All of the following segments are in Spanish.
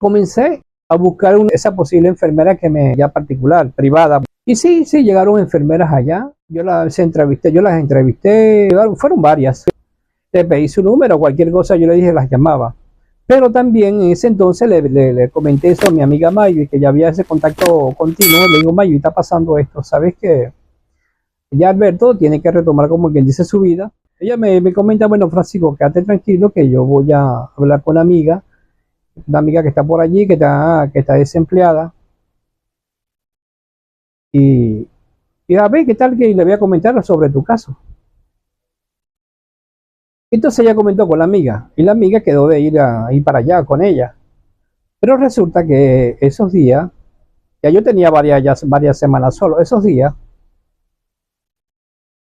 comencé a buscar esa posible enfermera que me ya particular, privada. Y sí, sí, llegaron enfermeras allá. Yo las entrevisté, fueron varias. Le pedí su número, cualquier cosa yo le dije, las llamaba. Pero también en ese entonces le comenté eso a mi amiga Mayu, que ya había ese contacto continuo. Le digo, Mayu, está pasando esto, ¿sabes qué? Ya Alberto tiene que retomar, como quien dice, su vida. Ella me comenta, bueno, Francisco, quédate tranquilo que yo voy a hablar con una amiga que está por allí, que está desempleada. Y, y a ver, ¿qué tal que le voy a comentar sobre tu caso? Entonces ella comentó con la amiga, y la amiga quedó de ir para allá con ella. Pero resulta que esos días, ya yo tenía varias semanas solo, esos días,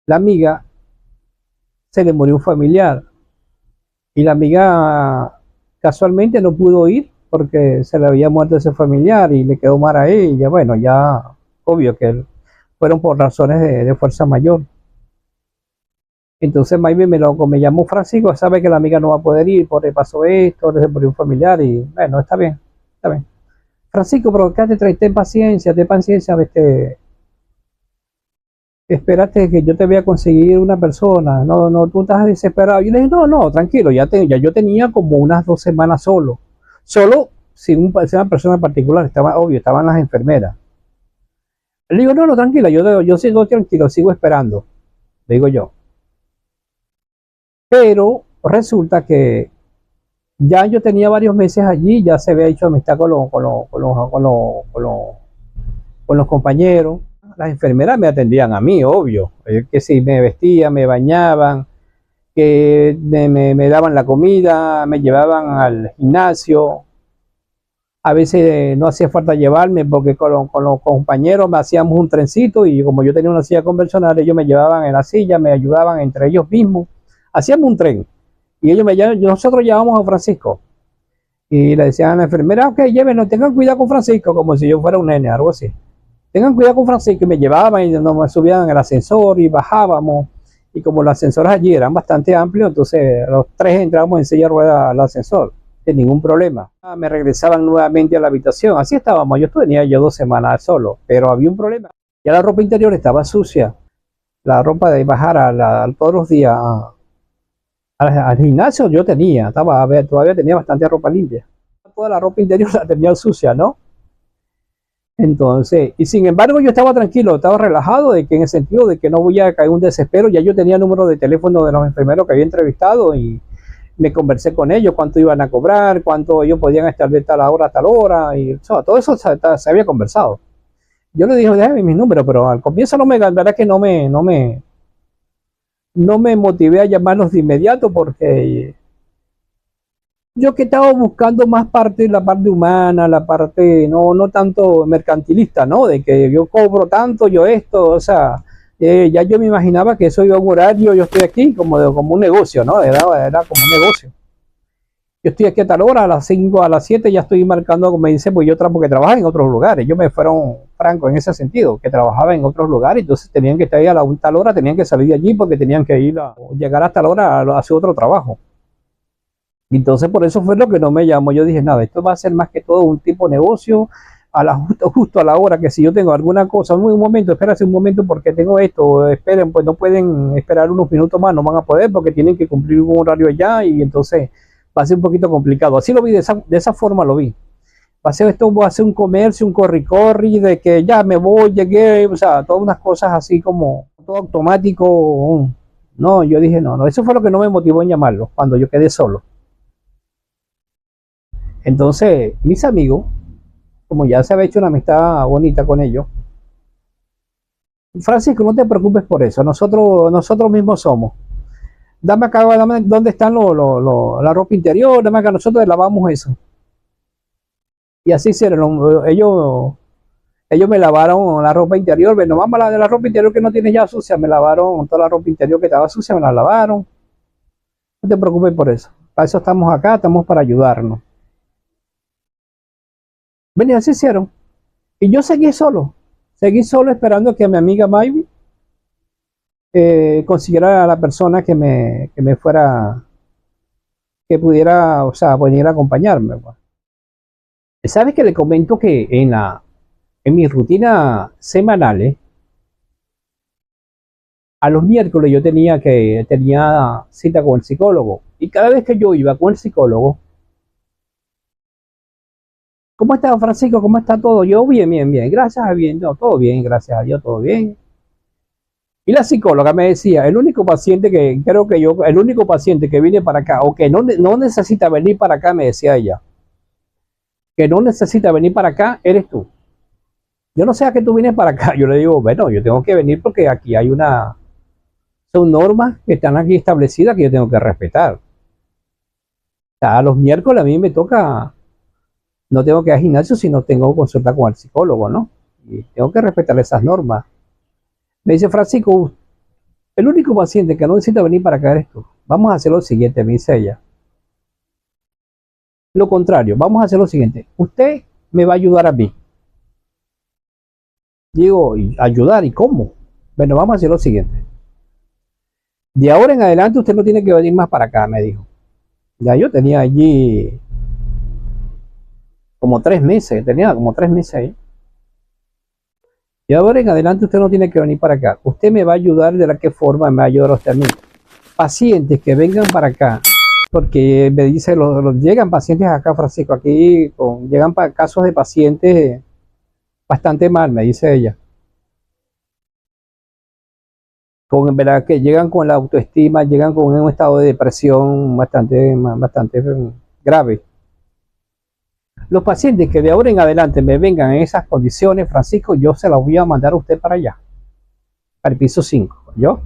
la amiga se le murió un familiar. Y la amiga casualmente no pudo ir porque se le había muerto ese familiar y le quedó mal a ella. Bueno, ya obvio que fueron por razones de fuerza mayor. Entonces Maybe me llamó Francisco, sabe que la amiga no va a poder ir porque pasó esto, le murió un familiar y bueno, está bien, está bien. Francisco, pero quédate, ten paciencia, vete, espérate que yo te voy a conseguir una persona, no, no, tú estás desesperado. Yo le dije, no, no, tranquilo, ya yo tenía como unas 2 semanas solo sin una persona particular, estaba obvio, estaban las enfermeras. Le digo, no, no, tranquila, yo sigo tranquilo, sigo esperando, le digo yo. Pero resulta que ya yo tenía varios meses allí, ya se había hecho amistad con los compañeros. Las enfermeras me atendían a mí, obvio, que si me vestían, me bañaban, que me daban la comida, me llevaban al gimnasio. A veces no hacía falta llevarme porque con los compañeros me hacíamos un trencito y como yo tenía una silla convencional, ellos me llevaban en la silla, me ayudaban entre ellos mismos. Hacíamos un tren y nosotros llevábamos a Francisco y le decían a la enfermera, ok, llévenlo, tengan cuidado con Francisco, como si yo fuera un nene, algo así. Tengan cuidado con Francisco y me llevaban y nos me subían en el ascensor y bajábamos. Y como los ascensores allí eran bastante amplios, entonces los tres entrábamos en silla de ruedas al ascensor, sin ningún problema. Me regresaban nuevamente a la habitación, así estábamos. Yo tenía 2 semanas solo, pero había un problema. Ya la ropa interior estaba sucia, la ropa de bajar todos los días al gimnasio yo todavía tenía bastante ropa limpia. Toda la ropa interior la tenía sucia, ¿no? Entonces, y sin embargo yo estaba tranquilo, estaba relajado de que en el sentido de que no voy a caer en un desespero. Ya yo tenía el número de teléfono de los enfermeros que había entrevistado y me conversé con ellos, cuánto iban a cobrar, cuánto ellos podían estar de tal hora a tal hora, y todo eso se había conversado. Yo le dije, déjame mis números, pero al comienzo la verdad que no me motivé a llamarlos de inmediato porque yo que estaba buscando más la parte humana, la parte no tanto mercantilista, ¿no? De que yo cobro tanto, yo esto, o sea, ya yo me imaginaba que eso iba a un horario, yo estoy aquí como un negocio, ¿no? Era como un negocio. Yo estoy aquí a tal hora, a las 5, a las 7 ya estoy marcando, como me dice, pues porque trabajaba en otros lugares. Ellos me fueron francos en ese sentido, que trabajaba en otros lugares, entonces tenían que estar ahí a tal hora, tenían que salir de allí porque tenían que llegar a tal hora a hacer otro trabajo. Entonces por eso fue lo que no me llamó. Yo dije, nada, esto va a ser más que todo un tipo de negocio justo a la hora que si yo tengo alguna cosa, un momento, espérate un momento porque tengo esto, esperen, pues no pueden esperar unos minutos más, no van a poder porque tienen que cumplir un horario allá y entonces va a ser un poquito complicado. Así lo vi, de esa forma lo vi. Va a ser un comercio, un corri-corri, de que ya me voy, llegué, o sea, todas unas cosas así como todo automático. No, yo dije, no, no, eso fue lo que no me motivó en llamarlo cuando yo quedé solo. Entonces, mis amigos, como ya se había hecho una amistad bonita con ellos, Francisco, no te preocupes por eso, nosotros mismos somos. Dame dónde están la ropa interior, dame acá, nosotros lavamos eso. Y así hicieron, ellos me lavaron la ropa interior, bueno, vamos a la de la ropa interior que no tiene ya sucia, me lavaron toda la ropa interior que estaba sucia, me la lavaron. No te preocupes por eso, para eso estamos acá, estamos para ayudarnos. Ven, y así hicieron. Y yo seguí solo esperando que mi amiga Maybe consiguiera a la persona que me fuera, que pudiera, o sea, venir a acompañarme, pues. ¿Sabes que le comento que en mi rutina semanales, a los miércoles yo tenía cita con el psicólogo? Y cada vez que yo iba con el psicólogo, ¿cómo está Francisco? ¿Cómo está todo? Yo bien, bien, bien, gracias a bien, no, todo bien, gracias a Dios, todo bien. Y la psicóloga me decía, el único paciente que, creo que yo, el único paciente que viene para acá, o que no necesita venir para acá, me decía ella, que no necesita venir para acá, eres tú. Yo no sé a qué tú vienes para acá. Yo le digo, bueno, yo tengo que venir porque aquí son normas que están aquí establecidas que yo tengo que respetar. O sea, a los miércoles a mí me toca, no tengo que ir al gimnasio si no tengo consulta con el psicólogo, ¿no? Y tengo que respetar esas normas. Me dice Francisco, el único paciente que no necesita venir para acá eres tú. Vamos a hacer lo siguiente, me dice ella. Lo contrario, vamos a hacer lo siguiente. Usted me va a ayudar a mí. Digo, ¿y ayudar? ¿Y cómo? Bueno, vamos a hacer lo siguiente. De ahora en adelante usted no tiene que venir más para acá, me dijo. Ya yo tenía allí como 3 meses, tenía como 3 meses ahí. De ahora en adelante usted no tiene que venir para acá. Usted me va a ayudar de la que forma me va a ayudar usted a mí. Pacientes que vengan para acá, porque me dice, llegan pacientes acá, Francisco, aquí llegan casos de pacientes bastante mal, me dice ella. En verdad que llegan con la autoestima, llegan con un estado de depresión bastante grave. Los pacientes que de ahora en adelante me vengan en esas condiciones, Francisco, yo se las voy a mandar a usted para allá, para el piso 5, ¿yo?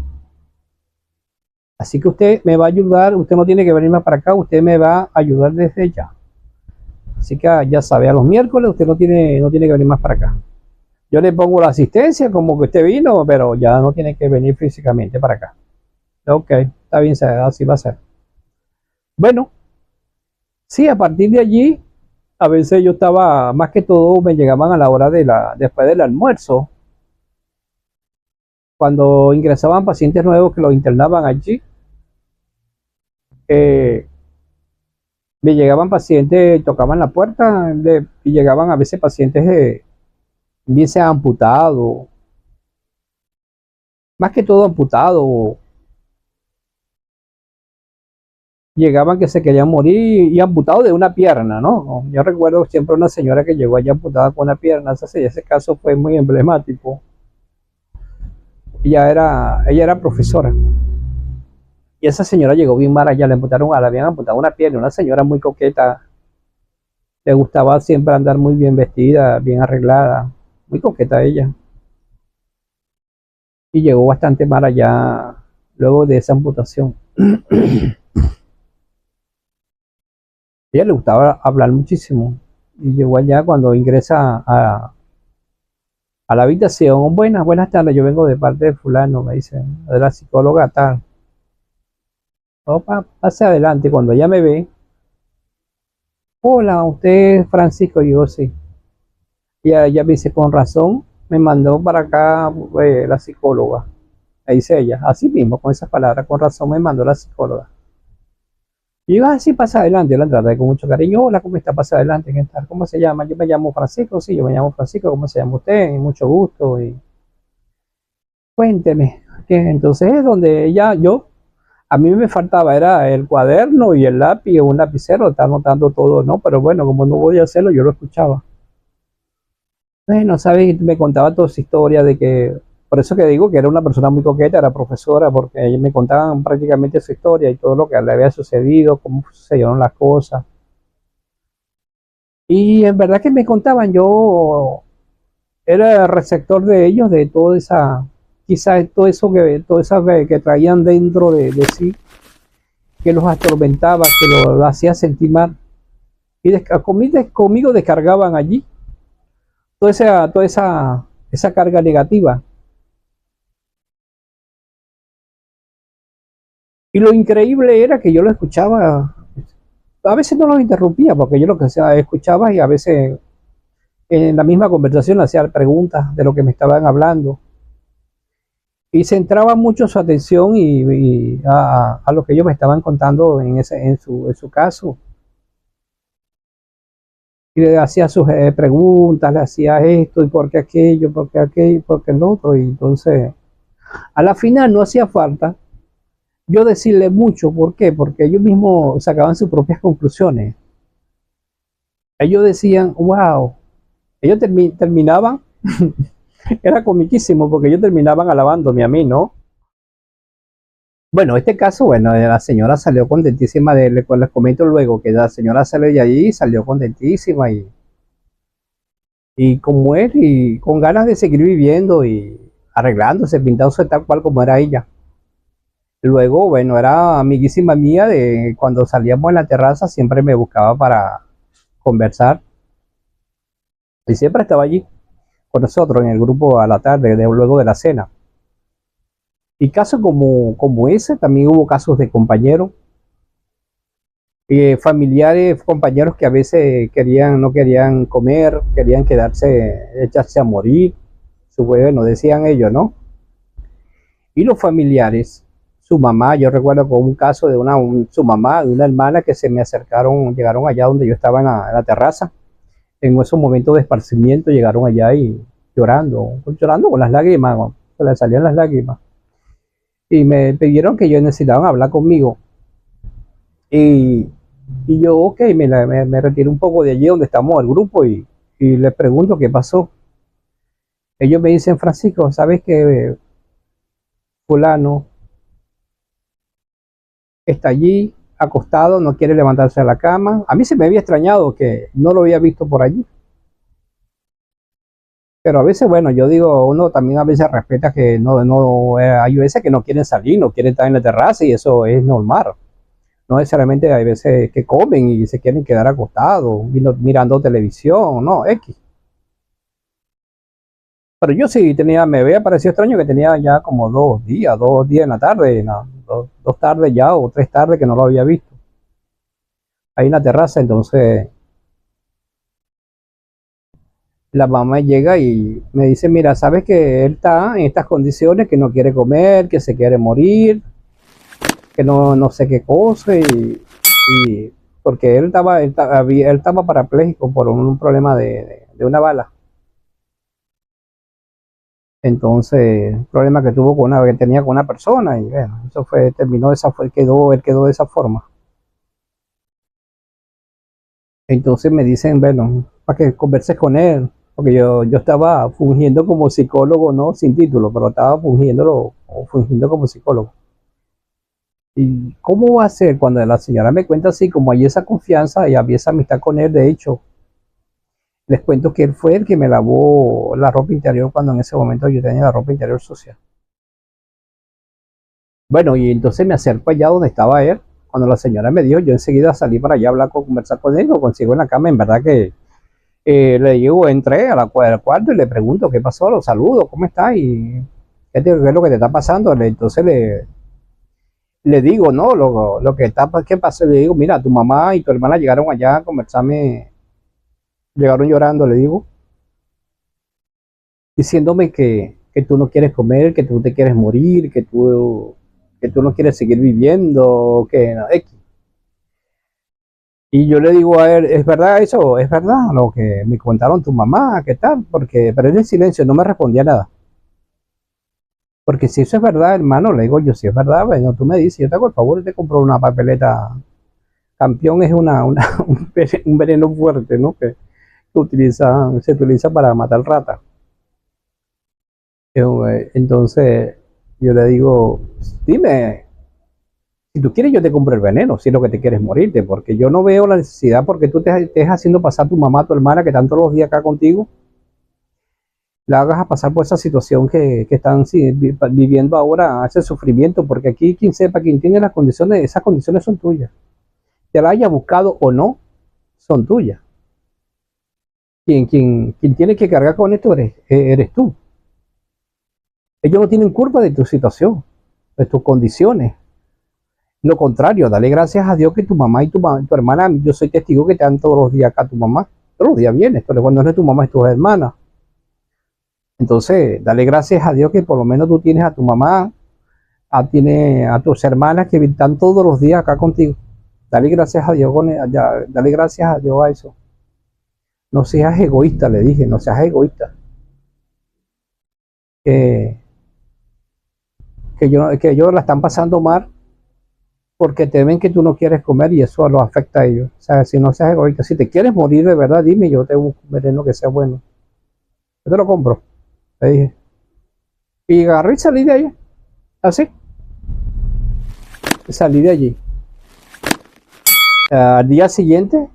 Así que usted me va a ayudar, usted no tiene que venir más para acá, usted me va a ayudar desde ya. Así que ya sabe, a los miércoles usted no tiene que venir más para acá. Yo le pongo la asistencia como que usted vino, pero ya no tiene que venir físicamente para acá. Ok, está bien, así va a ser. Bueno, sí, a partir de allí, a veces yo estaba, más que todo, me llegaban a la hora después del almuerzo, cuando ingresaban pacientes nuevos que los internaban allí, eh, me llegaban pacientes, tocaban la puerta y llegaban a veces pacientes bien sea amputados, más que todo amputados, llegaban que se querían morir y amputados de una pierna, ¿no? Yo recuerdo siempre una señora que llegó allá amputada con una pierna, ese caso fue muy emblemático. Ella era profesora. Y esa señora llegó bien mala, ya le habían amputado una pierna, una señora muy coqueta, le gustaba siempre andar muy bien vestida, bien arreglada, muy coqueta ella. Y llegó bastante mala ya luego de esa amputación. Ella le gustaba hablar muchísimo. Y llegó allá cuando ingresa a la habitación. Buenas tardes, yo vengo de parte de fulano, me dice, de la psicóloga tal. Opa, pase adelante, cuando ella me ve, hola, usted es Francisco, y yo sí. Y ella me dice, con razón, me mandó para acá la psicóloga. Me dice ella, así mismo, con esas palabras, con razón me mandó la psicóloga. Y yo, así pasa adelante, yo la traté con mucho cariño. Hola, ¿cómo está? Pasa adelante, ¿qué tal? ¿Cómo se llama? Yo me llamo Francisco, sí, yo me llamo Francisco, ¿cómo se llama usted? Y mucho gusto. Y cuénteme. Entonces es donde a mí me faltaba, era el cuaderno y el lápiz, un lapicero, está anotando todo, ¿no? Pero bueno, como no podía hacerlo, yo lo escuchaba. Bueno, ¿sabes? Me contaba toda esa historia de que, por eso que digo que era una persona muy coqueta, era profesora, porque me contaban prácticamente su historia y todo lo que le había sucedido, cómo sucedieron las cosas. Y en verdad que me contaban, yo era el receptor de ellos, de toda esa, quizás todo eso que traían dentro de sí, que los atormentaba, que los hacía sentir mal. Y conmigo descargaban allí esa carga negativa. Y lo increíble era que yo lo escuchaba, a veces no los interrumpía, porque yo lo que sea, escuchaba y a veces en la misma conversación hacía preguntas de lo que me estaban hablando. Y centraba mucho su atención a lo que ellos me estaban contando en su caso. y le hacía sus preguntas, le hacía esto, y por qué aquello, por qué aquello, por qué el otro, y entonces a la final no hacía falta yo decirle mucho. ¿Por qué? Porque ellos mismos sacaban sus propias conclusiones. Ellos decían, wow, ellos terminaban, era comiquísimo, porque ellos terminaban alabándome a mí, ¿no? Bueno, este caso, bueno, la señora salió contentísima les comento luego que la señora salió de allí, salió contentísima y como él, y con ganas de seguir viviendo y arreglándose, pintándose tal cual como era ella. Luego, bueno, era amiguísima mía de cuando salíamos en la terraza, siempre me buscaba para conversar y siempre estaba allí con nosotros en el grupo a la tarde, luego de la cena. Y casos como ese, también hubo casos de compañeros, familiares, compañeros que a veces no querían comer, querían echarse a morir, bueno, decían ellos, ¿no? Y los familiares, su mamá, yo recuerdo con un caso de su mamá, de una hermana que se me acercaron, llegaron allá donde yo estaba en la terraza, en esos momentos de esparcimiento, llegaron allá y llorando con las lágrimas, ¿no? Se les salían las lágrimas. Y me pidieron que ellos necesitaban hablar conmigo. Y, y yo, ok, me retiré un poco de allí donde estamos el grupo y les pregunto qué pasó. Ellos me dicen, Francisco, ¿sabes que fulano está allí acostado, no quiere levantarse de la cama? A mí se me había extrañado que no lo había visto por allí. Pero a veces, bueno, yo digo, uno también a veces respeta que hay veces que no quieren salir, no quieren estar en la terraza y eso es normal. No necesariamente hay veces que comen y se quieren quedar acostados, mirando televisión, no, X. Pero yo sí me había parecido extraño que tenía ya como 2 días en la tarde, no, dos tardes ya o 3 tardes que no lo había visto. Ahí en la terraza, entonces la mamá llega y me dice, mira, sabes que él está en estas condiciones, que no quiere comer, que se quiere morir, que no sé qué cosa, y porque él estaba parapléjico por un problema de una bala. Entonces, un problema que tuvo que tenía con una persona, y bueno, eso terminó él quedó de esa forma. Entonces me dicen, bueno, para que converses con él, porque yo estaba fungiendo como psicólogo, no sin título, pero estaba fungiendo como psicólogo. ¿Y cómo va a ser cuando la señora me cuenta así, como hay esa confianza y había esa amistad con él? De hecho, les cuento que él fue el que me lavó la ropa interior cuando en ese momento yo tenía la ropa interior sucia. Bueno, y entonces me acerco allá donde estaba él. Cuando la señora me dijo, yo enseguida salí para allá a conversar con él, lo consigo en la cama. En verdad que le digo, entré al cuarto y le pregunto qué pasó, lo saludo, ¿cómo está? Y qué es lo que te está pasando. Entonces le digo, no, lo que está, ¿qué pasó? Le digo, mira, tu mamá y tu hermana llegaron allá a conversarme, llegaron llorando, le digo, diciéndome que tú no quieres comer, que tú te quieres morir, que tú no quieres seguir viviendo, que no, X. Y yo le digo a él, ¿es verdad eso? ¿Es verdad lo que me contaron tu mamá? ¿Qué tal? Pero él en silencio no me respondía nada. Porque si eso es verdad, hermano, le digo yo, si es verdad, bueno, tú me dices, yo te hago el favor y te compro una papeleta. Campeón es un veneno fuerte, ¿no? Que se utiliza para matar ratas. Entonces, yo le digo, dime, si tú quieres yo te compro el veneno, si es lo que te quieres morirte, porque yo no veo la necesidad porque tú te estés haciendo pasar a tu mamá, a tu hermana, que están todos los días acá contigo, la hagas a pasar por esa situación que están viviendo ahora, ese sufrimiento, porque aquí quien sepa, quien tiene las condiciones, esas condiciones son tuyas. Te la haya buscado o no, son tuyas. Quien tiene que cargar con esto eres tú. Ellos no tienen culpa de tu situación, de tus condiciones. Lo contrario, dale gracias a Dios que tu mamá y tu hermana, yo soy testigo que te dan todos los días acá tu mamá. Todos los días vienes, pero cuando no es tu mamá, es tu hermana. Entonces, dale gracias a Dios que por lo menos tú tienes a tu mamá, tiene a tus hermanas que están todos los días acá contigo. Dale gracias a Dios, dale gracias a Dios a eso. No seas egoísta, le dije, no seas egoísta. Que, que ellos la están pasando mal porque te ven que tú no quieres comer y eso los afecta a ellos. O sea, si no seas egoísta, si te quieres morir de verdad, dime, yo te busco un veneno que sea bueno. Yo te lo compro, le dije. Y agarré y salí de allí, así, salí de allí. Al día siguiente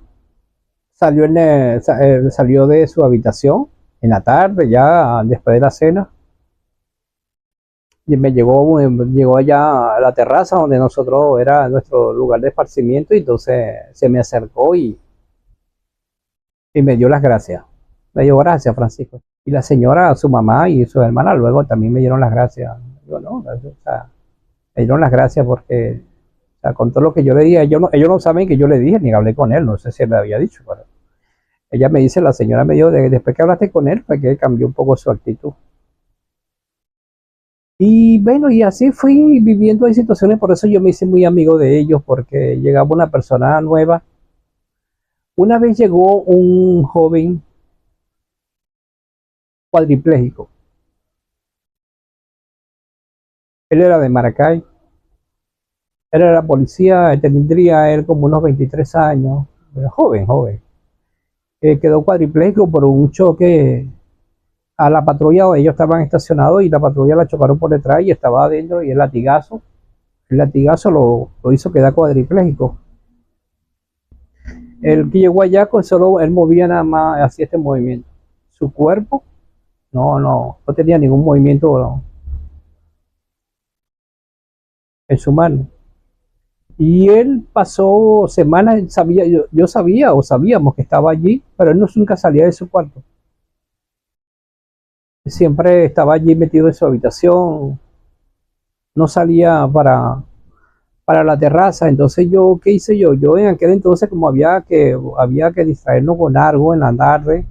salió de su habitación en la tarde, ya después de la cena, y llegó allá a la terraza donde nosotros era nuestro lugar de esparcimiento, y entonces se me acercó y me dio las gracias. Me dio gracias, Francisco. Y la señora, su mamá y su hermana luego también me dieron las gracias. Yo no, o sea, me dieron las gracias porque, o sea, con todo lo que yo le dije, ellos no saben que yo le dije ni hablé con él, no sé si él le había dicho, pero ella me dice, la señora me dijo, después que hablaste con él, fue que cambió un poco su actitud. Y bueno, y así fui viviendo en situaciones, por eso yo me hice muy amigo de ellos, porque llegaba una persona nueva. Una vez llegó un joven cuadripléjico. Él era de Maracay, él era policía, tendría él como unos 23 años, joven, joven. Quedó cuadripléjico por un choque a la patrulla, ellos estaban estacionados y la patrulla la chocaron por detrás y estaba adentro, y el latigazo lo hizo quedar cuadripléjico. El que llegó allá con solo él movía nada más, hacía este movimiento. Su cuerpo no tenía ningún movimiento en su mano. Y él pasó semanas, yo sabía o sabíamos que estaba allí, pero él nunca salía de su cuarto. Siempre estaba allí metido en su habitación, no salía para la terraza. Entonces yo, ¿qué hice yo? Yo en aquel entonces, como había que distraernos con algo en la tarde,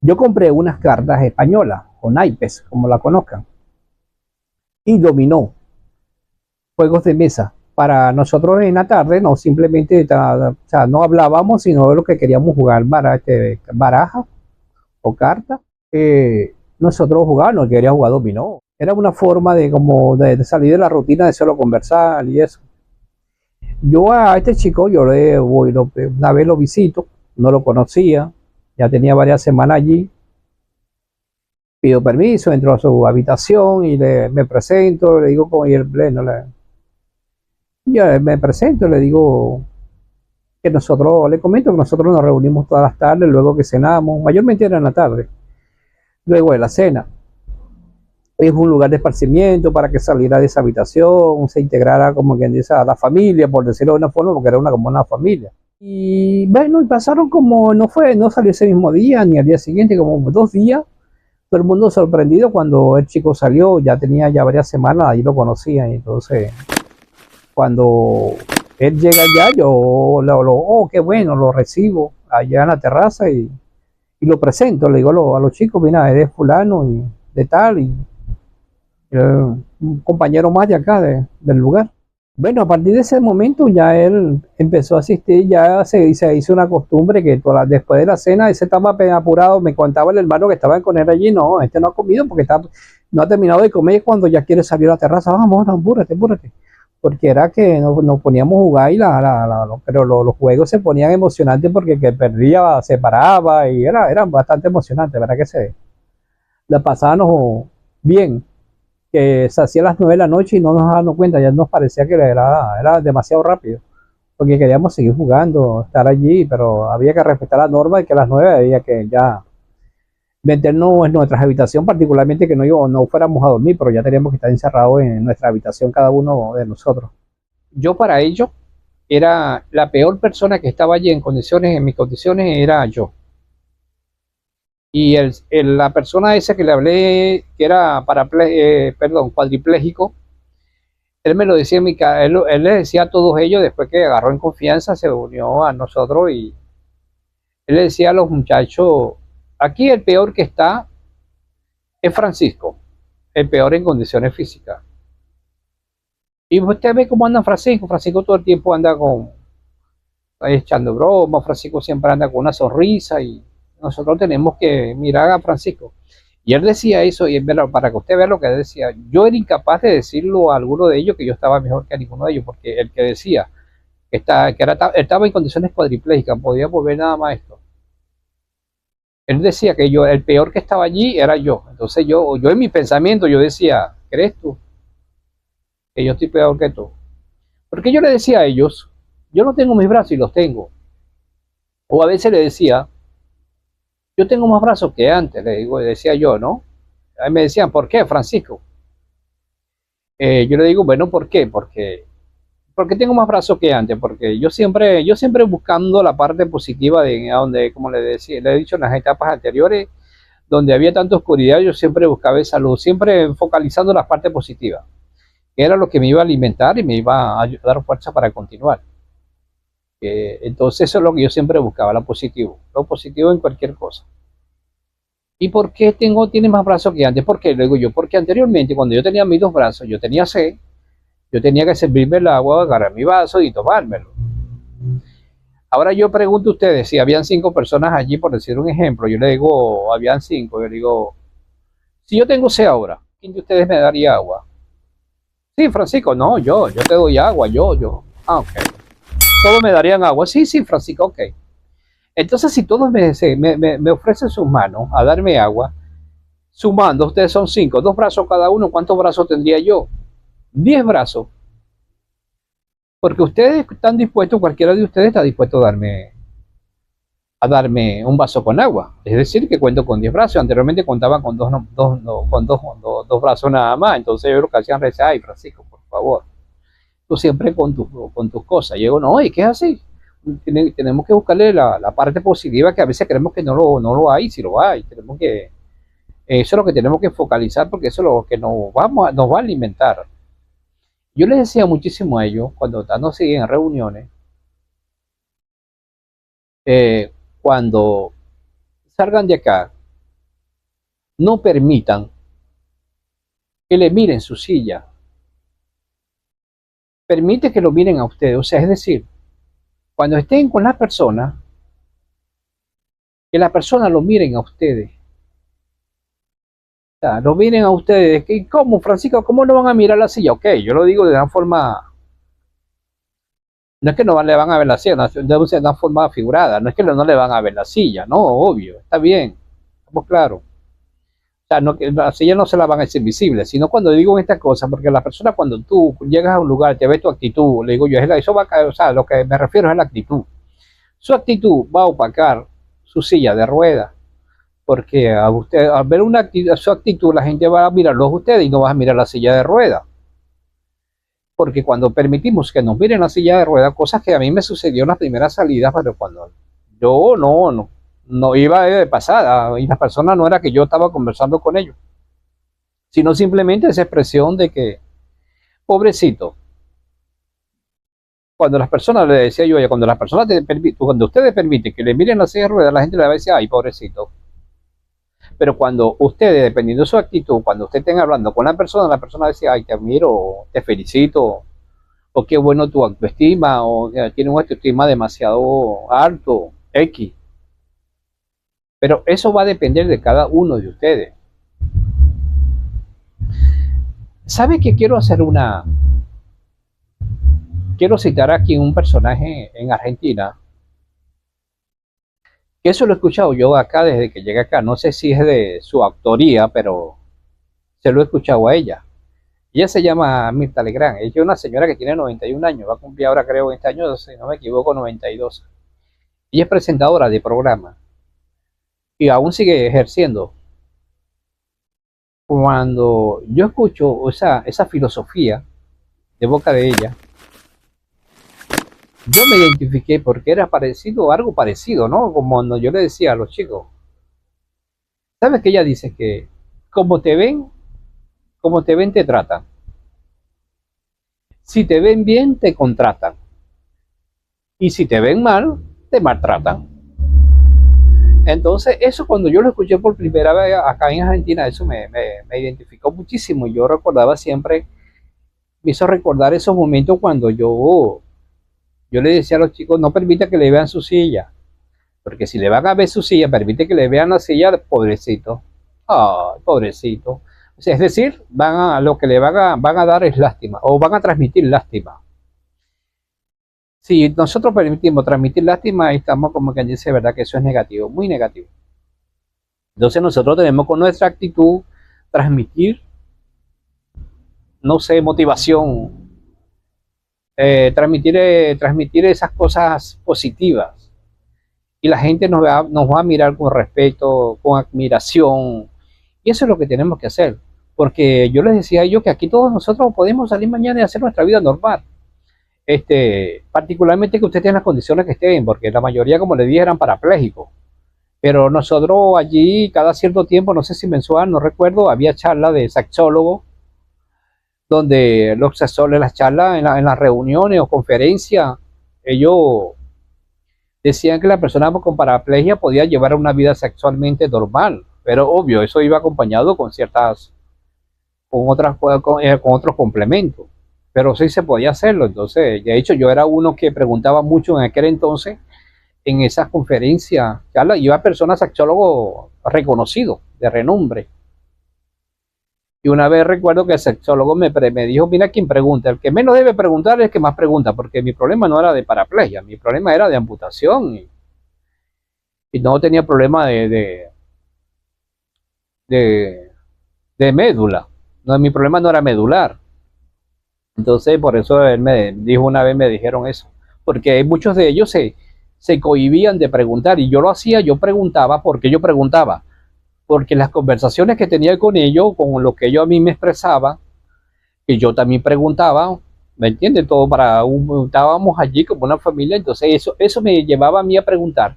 yo compré unas cartas españolas, o naipes, como la conozcan, y dominó, juegos de mesa. Para nosotros en la tarde, no simplemente, o sea, no hablábamos, sino de lo que queríamos jugar, baraja o carta. Nosotros jugábamos, no quería jugar dominó. Era una forma de como de salir de la rutina de solo conversar y eso. Yo a este chico, una vez lo visito, no lo conocía, ya tenía varias semanas allí, pido permiso, entro a su habitación y me presento, le digo con el pleno, yo me presento, le digo le comento que nosotros nos reunimos todas las tardes, luego que cenamos, mayormente era en la tarde, luego de la cena. Es un lugar de esparcimiento para que saliera de esa habitación, se integrara como quien dice a la familia, por decirlo de una forma, porque era como una familia. Y bueno, y pasaron no salió ese mismo día ni al día siguiente, como 2 días. Todo el mundo sorprendido cuando el chico salió, ya tenía ya varias semanas, ahí lo conocía. Y entonces, cuando él llega allá, oh, qué bueno, lo recibo allá en la terraza y lo presento, le digo a los chicos, mira, eres fulano y de tal, y un compañero más de acá, del lugar. Bueno, a partir de ese momento ya él empezó a asistir, ya se hizo una costumbre que después de la cena, ese estaba apurado, me contaba el hermano que estaba con él allí, no, este no ha comido porque no ha terminado de comer cuando ya quiere salir a la terraza, vamos, apúrate, apúrate. Porque era que nos poníamos a jugar pero los juegos se ponían emocionantes porque el que perdía se paraba y eran bastante emocionantes, ¿verdad que la pasábamos bien? Que se hacía a las 9 de la noche y no nos dábamos cuenta, ya nos parecía que era demasiado rápido, porque queríamos seguir jugando, estar allí, pero había que respetar la norma y que a las 9 había que ya meternos en nuestra habitación, particularmente que no fuéramos a dormir, pero ya teníamos que estar encerrados en nuestra habitación cada uno de nosotros. Yo para ello era la peor persona que estaba allí en mis condiciones era yo. Y la persona esa que le hablé, que era cuadripléjico, él me lo decía en mi cara, él le decía a todos ellos, después que agarró en confianza, se unió a nosotros y él le decía a los muchachos, aquí el peor que está es Francisco, el peor en condiciones físicas. Y usted ve cómo anda Francisco todo el tiempo anda echando broma, Francisco siempre anda con una sonrisa y nosotros tenemos que mirar a Francisco. Y él decía eso, y para que usted vea lo que él decía, yo era incapaz de decirlo a alguno de ellos que yo estaba mejor que a ninguno de ellos, porque el que decía estaba en condiciones cuadriplégicas, podía volver nada más esto. Él decía que yo, el peor que estaba allí era yo. Entonces yo en mi pensamiento, yo decía, ¿crees tú que yo estoy peor que tú? Porque yo le decía a ellos, yo no tengo mis brazos y los tengo. O a veces le decía, yo tengo más brazos que antes, le digo, decía yo, ¿no? A mí me decían, ¿por qué, Francisco? Yo le digo, bueno, ¿por qué? Porque tengo más brazos que antes, porque yo siempre buscando la parte positiva de donde, como le decía, le he dicho en las etapas anteriores, donde había tanta oscuridad, yo siempre buscaba esa luz, siempre focalizando la parte positiva, que era lo que me iba a alimentar y me iba a dar fuerza para continuar. Entonces eso es lo que yo siempre buscaba, lo positivo en cualquier cosa. ¿Y por qué tiene más brazos que antes? ¿Por qué? Le digo yo, porque anteriormente cuando yo tenía mis dos brazos, yo tenía sed, yo tenía que servirme el agua, agarrar mi vaso y tomármelo. Ahora yo pregunto a ustedes, si habían 5 personas allí, por decir un ejemplo, yo le digo, habían 5, yo le digo, si yo tengo sed ahora, ¿quién de ustedes me daría agua? Sí, Francisco, no, yo te doy agua, yo. Ah, ok. Todos me darían agua. Sí, sí, Francisco, ok. Entonces, si todos me ofrecen sus manos a darme agua, sumando, ustedes son 5, 2 brazos cada uno, ¿cuántos brazos tendría yo? 10 brazos. Porque ustedes están dispuestos, cualquiera de ustedes está dispuesto a darme un vaso con agua. Es decir, que cuento con 10 brazos. Anteriormente contaba con dos brazos nada más. Entonces yo lo que hacían rezar, ay, Francisco, por favor, tú siempre con tus cosas. Y yo, no, ¿y qué es así? Tenemos que buscarle la parte positiva, que a veces creemos que no lo hay, si lo hay. Eso es lo que tenemos que focalizar, porque eso es lo que nos va a alimentar. Yo les decía muchísimo a ellos, cuando estando así en reuniones, cuando salgan de acá, no permitan que le miren su silla. Permite que lo miren a ustedes. O sea, es decir, cuando estén con las personas, que las personas lo miren a ustedes. O sea, lo miren a ustedes. ¿Cómo, Francisco? ¿Cómo no van a mirar la silla? Ok, yo lo digo de una forma. No es que no le van a ver la silla, de una forma figurada. No es que no le van a ver la silla, no, obvio, está bien, estamos claros. O sea, no, la silla no se la van a hacer visible, sino cuando digo estas cosas, porque la persona cuando tú llegas a un lugar, te ve tu actitud, le digo yo, eso va a caer, o sea, lo que me refiero es a la actitud. Su actitud va a opacar su silla de ruedas, porque a usted, al ver su actitud, la gente va a mirarlos a ustedes y no va a mirar la silla de ruedas. Porque cuando permitimos que nos miren la silla de ruedas, cosas que a mí me sucedió en las primeras salidas, pero cuando yo no iba de pasada, y las personas no era que yo estaba conversando con ellos, sino simplemente esa expresión de que, pobrecito, cuando las personas, le decía yo, cuando las personas cuando ustedes permiten que le miren la silla de ruedas, la gente le va a decir, ay, pobrecito. Pero cuando ustedes, dependiendo de su actitud, cuando usted estén hablando con la persona decía, ay, te admiro, te felicito, o qué bueno tu autoestima, o tiene una autoestima demasiado alto, X. Pero eso va a depender de cada uno de ustedes. ¿Sabe que quiero citar aquí un personaje en Argentina? Que eso lo he escuchado yo acá desde que llegué acá. No sé si es de su autoría, pero se lo he escuchado a ella. Ella se llama Mirta Legrand. Ella es una señora que tiene 91 años. Va a cumplir ahora, creo, este año, si no me equivoco, 92. Ella es presentadora de programa y aún sigue ejerciendo. Cuando yo escucho esa filosofía de boca de ella, yo me identifiqué porque era parecido, algo parecido, ¿no? Como cuando yo le decía a los chicos, ¿sabes que ella dice que como te ven, te tratan? Si te ven bien, te contratan. Y si te ven mal, te maltratan. Entonces, eso cuando yo lo escuché por primera vez acá en Argentina, eso me identificó muchísimo. Yo recordaba siempre, me hizo recordar esos momentos cuando yo yo le decía a los chicos, no permita que le vean su silla, porque si le van a ver su silla, permite que le vean la silla, pobrecito. Ay, pobrecito. O sea, es decir, lo que le van a dar es lástima, o van a transmitir lástima. Si nosotros permitimos transmitir lástima, ahí estamos como quien dice, ¿verdad? Que eso es negativo, muy negativo. Entonces nosotros tenemos con nuestra actitud transmitir, no sé, motivación, transmitir esas cosas positivas. Y la gente nos va a mirar con respeto, con admiración. Y eso es lo que tenemos que hacer. Porque yo les decía a ellos que aquí todos nosotros podemos salir mañana y hacer nuestra vida normal. Particularmente que usted tenga las condiciones que estén, porque la mayoría, como les dije, eran parapléjicos. Pero nosotros allí, cada cierto tiempo, no sé si mensual, no recuerdo, había charlas de sexólogos, donde los sexólogos, las charlas en las reuniones o conferencias, ellos decían que la persona con paraplegia podía llevar una vida sexualmente normal, pero obvio, eso iba acompañado con con otros complementos, pero sí se podía hacerlo. Entonces, de hecho, yo era uno que preguntaba mucho en aquel entonces en esas conferencias, ya iba personas sexólogos reconocidos, de renombre. Y una vez recuerdo que el sexólogo me dijo, mira quién pregunta, el que menos debe preguntar es el que más pregunta, porque mi problema no era de paraplegia, mi problema era de amputación y no tenía problema de, de médula, no, mi problema no era medular. Entonces por eso él me dijo una vez, me dijeron eso, porque muchos de ellos se cohibían de preguntar y yo lo hacía, yo preguntaba porque yo preguntaba, porque las conversaciones que tenía con ellos, con lo que ellos a mí me expresaban, que yo también preguntaba, ¿me entienden? Todo estábamos allí como una familia, entonces eso me llevaba a mí a preguntar,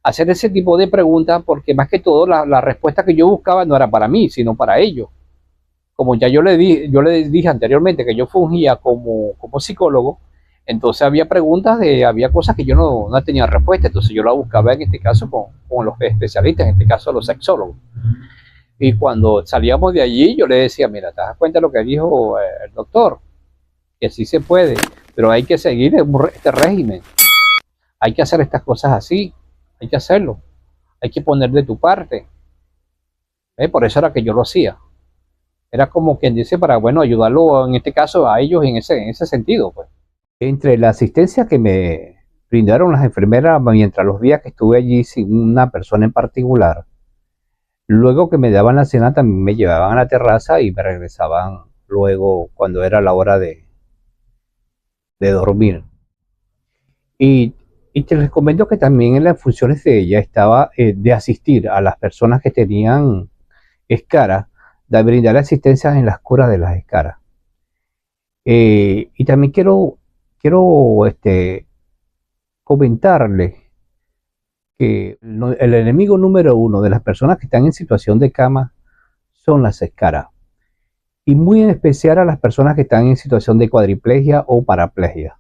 a hacer ese tipo de preguntas, porque más que todo la respuesta que yo buscaba no era para mí, sino para ellos. Como ya yo le dije anteriormente que yo fungía como psicólogo, entonces había cosas que yo no tenía respuesta, entonces yo la buscaba en este caso con los especialistas, en este caso los sexólogos. Y cuando salíamos de allí, yo le decía, mira, ¿te das cuenta de lo que dijo el doctor? Que sí se puede, pero hay que seguir este régimen, hay que hacer estas cosas así, hay que hacerlo, hay que poner de tu parte. Por eso era que yo lo hacía. Era como quien dice para, bueno, ayudarlo en este caso a ellos en ese sentido, pues. Entre la asistencia que me brindaron las enfermeras mientras los días que estuve allí sin una persona en particular, luego que me daban la cena también me llevaban a la terraza y me regresaban luego cuando era la hora de dormir. Y te les comento que también en las funciones de ella estaba de asistir a las personas que tenían escaras, de brindar asistencia en las curas de las escaras. Y también quiero comentarles que el enemigo número uno de las personas que están en situación de cama son las escaras. Y muy en especial a las personas que están en situación de cuadriplegia o paraplegia.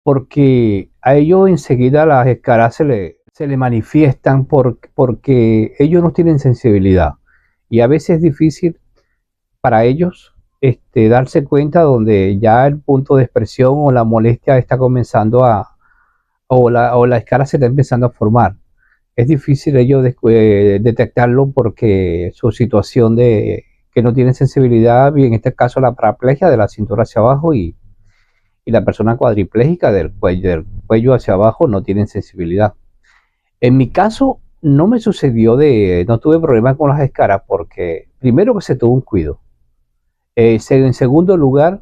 Porque a ellos enseguida las escaras se le manifiestan porque ellos no tienen sensibilidad. Y a veces es difícil para ellos darse cuenta donde ya el punto de expresión o la molestia está comenzando o la escara se está empezando a formar. Es difícil ellos detectarlo porque su situación de que no tienen sensibilidad, y en este caso la paraplegia de la cintura hacia abajo y la persona cuadriplégica del cuello hacia abajo no tienen sensibilidad. En mi caso no me sucedió no tuve problemas con las escaras porque primero que se tuvo un cuido. En segundo lugar,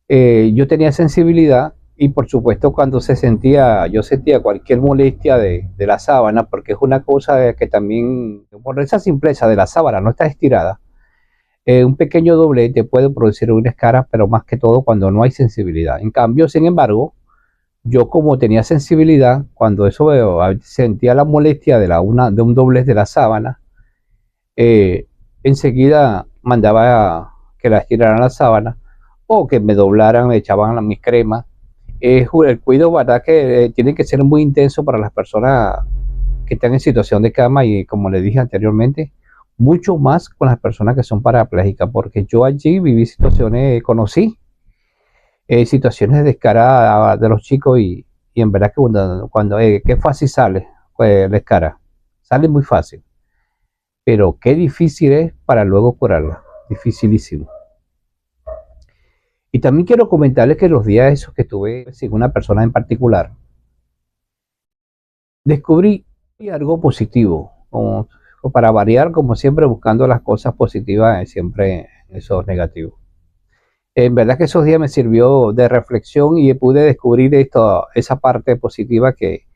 yo tenía sensibilidad y por supuesto cuando yo sentía cualquier molestia de la sábana, porque es una cosa que también, por esa simpleza de la sábana no está estirada, un pequeño doblete puede producir una escara, pero más que todo cuando no hay sensibilidad. En cambio, sin embargo, yo como tenía sensibilidad, cuando sentía la molestia de un doblez de la sábana, enseguida mandaba que la estiraran la sábana o que me doblaran, me echaban mis cremas. El cuidado, verdad que tiene que ser muy intenso para las personas que están en situación de cama y como les dije anteriormente, mucho más con las personas que son parapléjicas, porque yo allí viví situaciones, conocí situaciones descaradas de los chicos y en verdad que cuando qué fácil sale, pues descara, sale muy fácil, pero qué difícil es para luego curarla, dificilísimo. Y también quiero comentarles que los días esos que tuve sin una persona en particular, descubrí algo positivo, como, para variar, como siempre, buscando las cosas positivas, siempre en esos negativos. En verdad que esos días me sirvió de reflexión y pude descubrir esa parte positiva que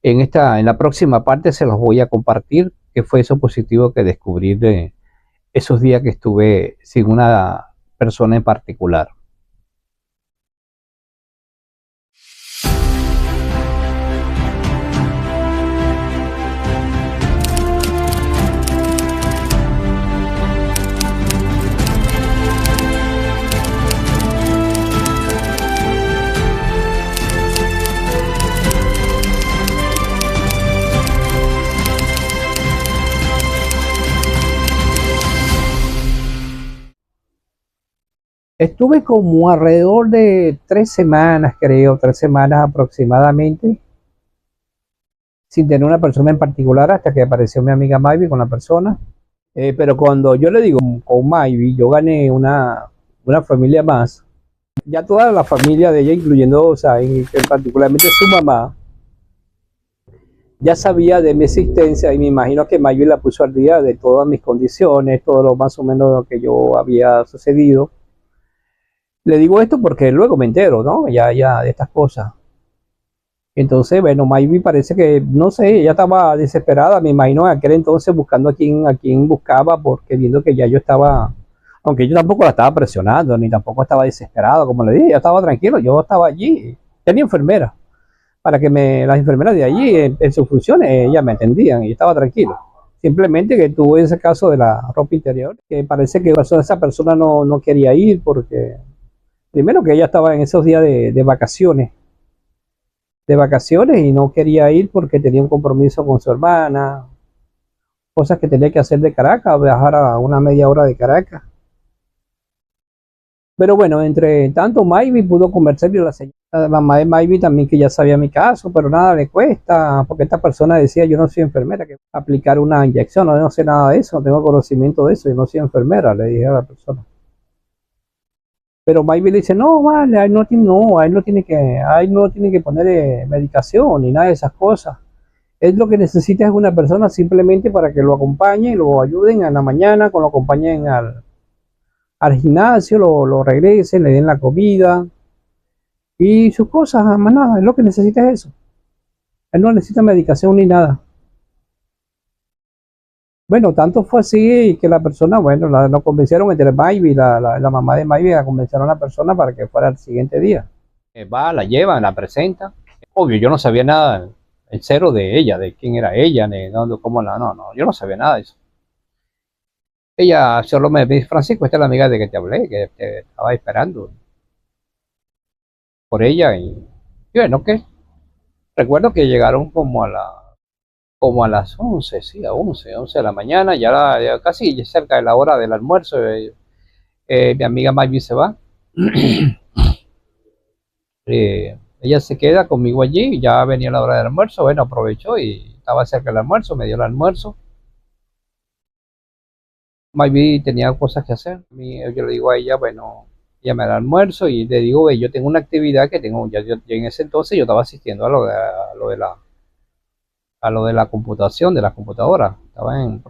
en la próxima parte se los voy a compartir, que fue eso positivo que descubrí de esos días que estuve sin una persona en particular. Estuve como alrededor de 3 semanas, creo, 3 semanas aproximadamente, sin tener una persona en particular hasta que apareció mi amiga Maybe con la persona. Pero cuando yo le digo con Maybe, yo gané una familia más. Ya toda la familia de ella, incluyendo, o sea, particularmente su mamá, ya sabía de mi existencia y me imagino que Maybe la puso al día de todas mis condiciones, todo lo más o menos lo que yo había sucedido. Le digo esto porque luego me entero, ¿no? Ya de estas cosas. Entonces, bueno, Maybe parece que, no sé, ella estaba desesperada, me imagino en aquel entonces buscando a quién buscaba, porque viendo que ya yo estaba, aunque yo tampoco la estaba presionando, ni tampoco estaba desesperado, como le dije, yo estaba tranquilo, yo estaba allí, tenía enfermera, para que las enfermeras de allí, en sus funciones, ellas me entendían y estaba tranquilo. Simplemente que tuve ese caso de la ropa interior, que parece que esa persona no quería ir, porque primero que ella estaba en esos días de vacaciones y no quería ir porque tenía un compromiso con su hermana, cosas que tenía que hacer de Caracas, viajar a una media hora de Caracas. Pero bueno, entre tanto, Maybe pudo conversar y la mamá de Maybe también, que ya sabía mi caso, pero nada le cuesta, porque esta persona decía: yo no soy enfermera, que aplicar una inyección, no sé nada de eso, no tengo conocimiento de eso, yo no soy enfermera, le dije a la persona. Pero Maybe le dice: no, vale, a él no tiene que poner medicación ni nada de esas cosas. Es lo que necesita es una persona simplemente para que lo acompañe, lo ayuden en la mañana, lo acompañen al gimnasio, lo regresen, le den la comida y sus cosas, más nada. Es lo que necesita es eso. Él no necesita medicación ni nada. Bueno, tanto fue así que la persona, bueno, lo convencieron entre Maybe, la mamá de Maybe, la convencieron a la persona para que fuera el siguiente día. Va, la lleva, la presenta. Obvio, yo no sabía nada, el cero de ella, de quién era ella, ni cómo no, yo no sabía nada de eso. Ella solo me dice: Francisco, esta es la amiga de que te hablé, que te estaba esperando por ella. Y bueno, ¿qué? Recuerdo que llegaron como a las 11, sí, a 11 de la mañana, ya casi cerca de la hora del almuerzo. Mi amiga Maggie se va. Ella se queda conmigo allí, ya venía la hora del almuerzo, bueno, aprovechó y estaba cerca del almuerzo, me dio el almuerzo. Maybe tenía cosas que hacer. Yo le digo a ella: bueno, ella me da el almuerzo y le digo: ve, yo tengo una actividad que tengo, ya en ese entonces yo estaba asistiendo a lo de la computación, de la computadora. Estaba en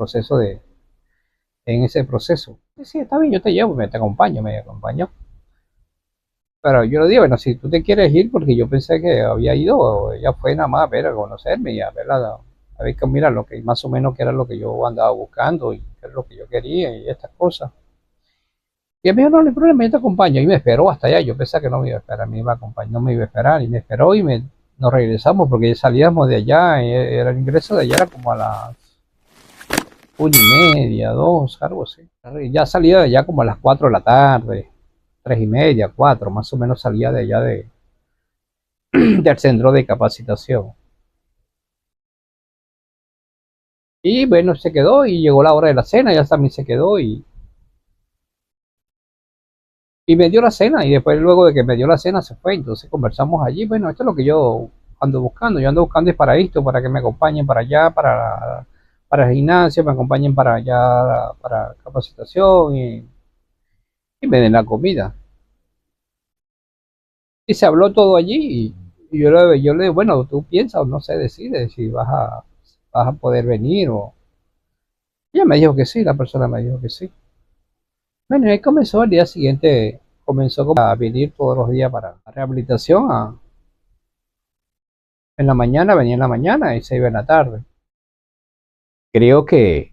ese proceso. Sí, sí, está bien, yo te llevo, te acompaño, me acompañó. Pero yo le digo: bueno, si tú te quieres ir, porque yo pensé que había ido, ella fue nada más a ver, a conocerme y a ver que mira lo que más o menos que era lo que yo andaba buscando y qué es lo que yo quería y estas cosas. Y él me dijo: no, no hay problema, yo te acompaño. Y me esperó hasta allá. Yo pensaba que no me iba a esperar, me iba a acompañar, no me iba a esperar. Y me esperó y nos regresamos porque salíamos de allá. El ingreso de allá era como a las 1:30, 2, algo así. Y ya salía de allá como a las 4 de la tarde, 3:30, 4, más o menos salía de allá del centro de capacitación. Y bueno, se quedó y llegó la hora de la cena, ya también se quedó Y me dio la cena, y después luego de que me dio la cena se fue, entonces conversamos allí. Bueno, esto es lo que yo ando buscando es para esto, para que me acompañen para allá, para el gimnasio, me acompañen para allá, para capacitación y me den la comida. Y se habló todo allí y yo le digo, bueno, tú piensas o no sé, decides si vas a poder venir o... Ella me dijo que sí, la persona me dijo que sí. Bueno, y ahí comenzó el día siguiente, comenzó como a venir todos los días para la rehabilitación. En la mañana, venía en la mañana y se iba en la tarde. Creo que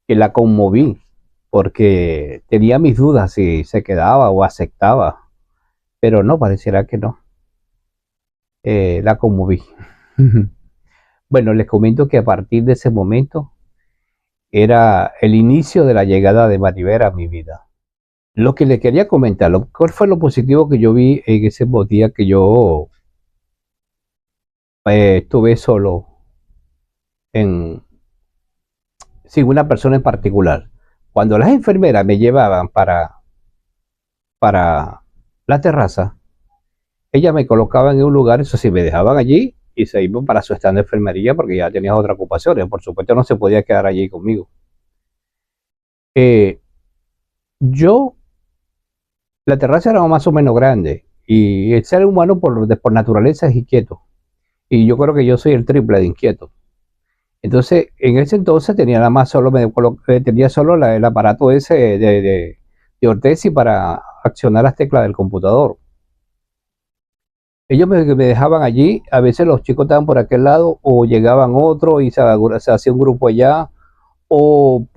la conmoví porque tenía mis dudas si se quedaba o aceptaba, pero no, pareciera que no. La conmoví. Bueno, les comento que a partir de ese momento era el inicio de la llegada de Maribel a mi vida. Lo que le quería comentar, ¿cuál fue lo positivo que yo vi en ese día que yo estuve solo en, sin una persona en particular? Cuando las enfermeras me llevaban para la terraza, ellas me colocaban en un lugar, eso sí, me dejaban allí y se iban para su stand de enfermería porque ya tenía otras ocupaciones. Por supuesto, no se podía quedar allí conmigo. Eh, yo, la terraza era más o menos grande y el ser humano por naturaleza es inquieto. Y yo creo que yo soy el triple de inquieto. Entonces, en ese entonces tenía nada más solo, tenía solo el aparato ese de Ortesi para accionar las teclas del computador. Ellos me dejaban allí, a veces los chicos estaban por aquel lado o llegaban otros y se hacía un grupo allá o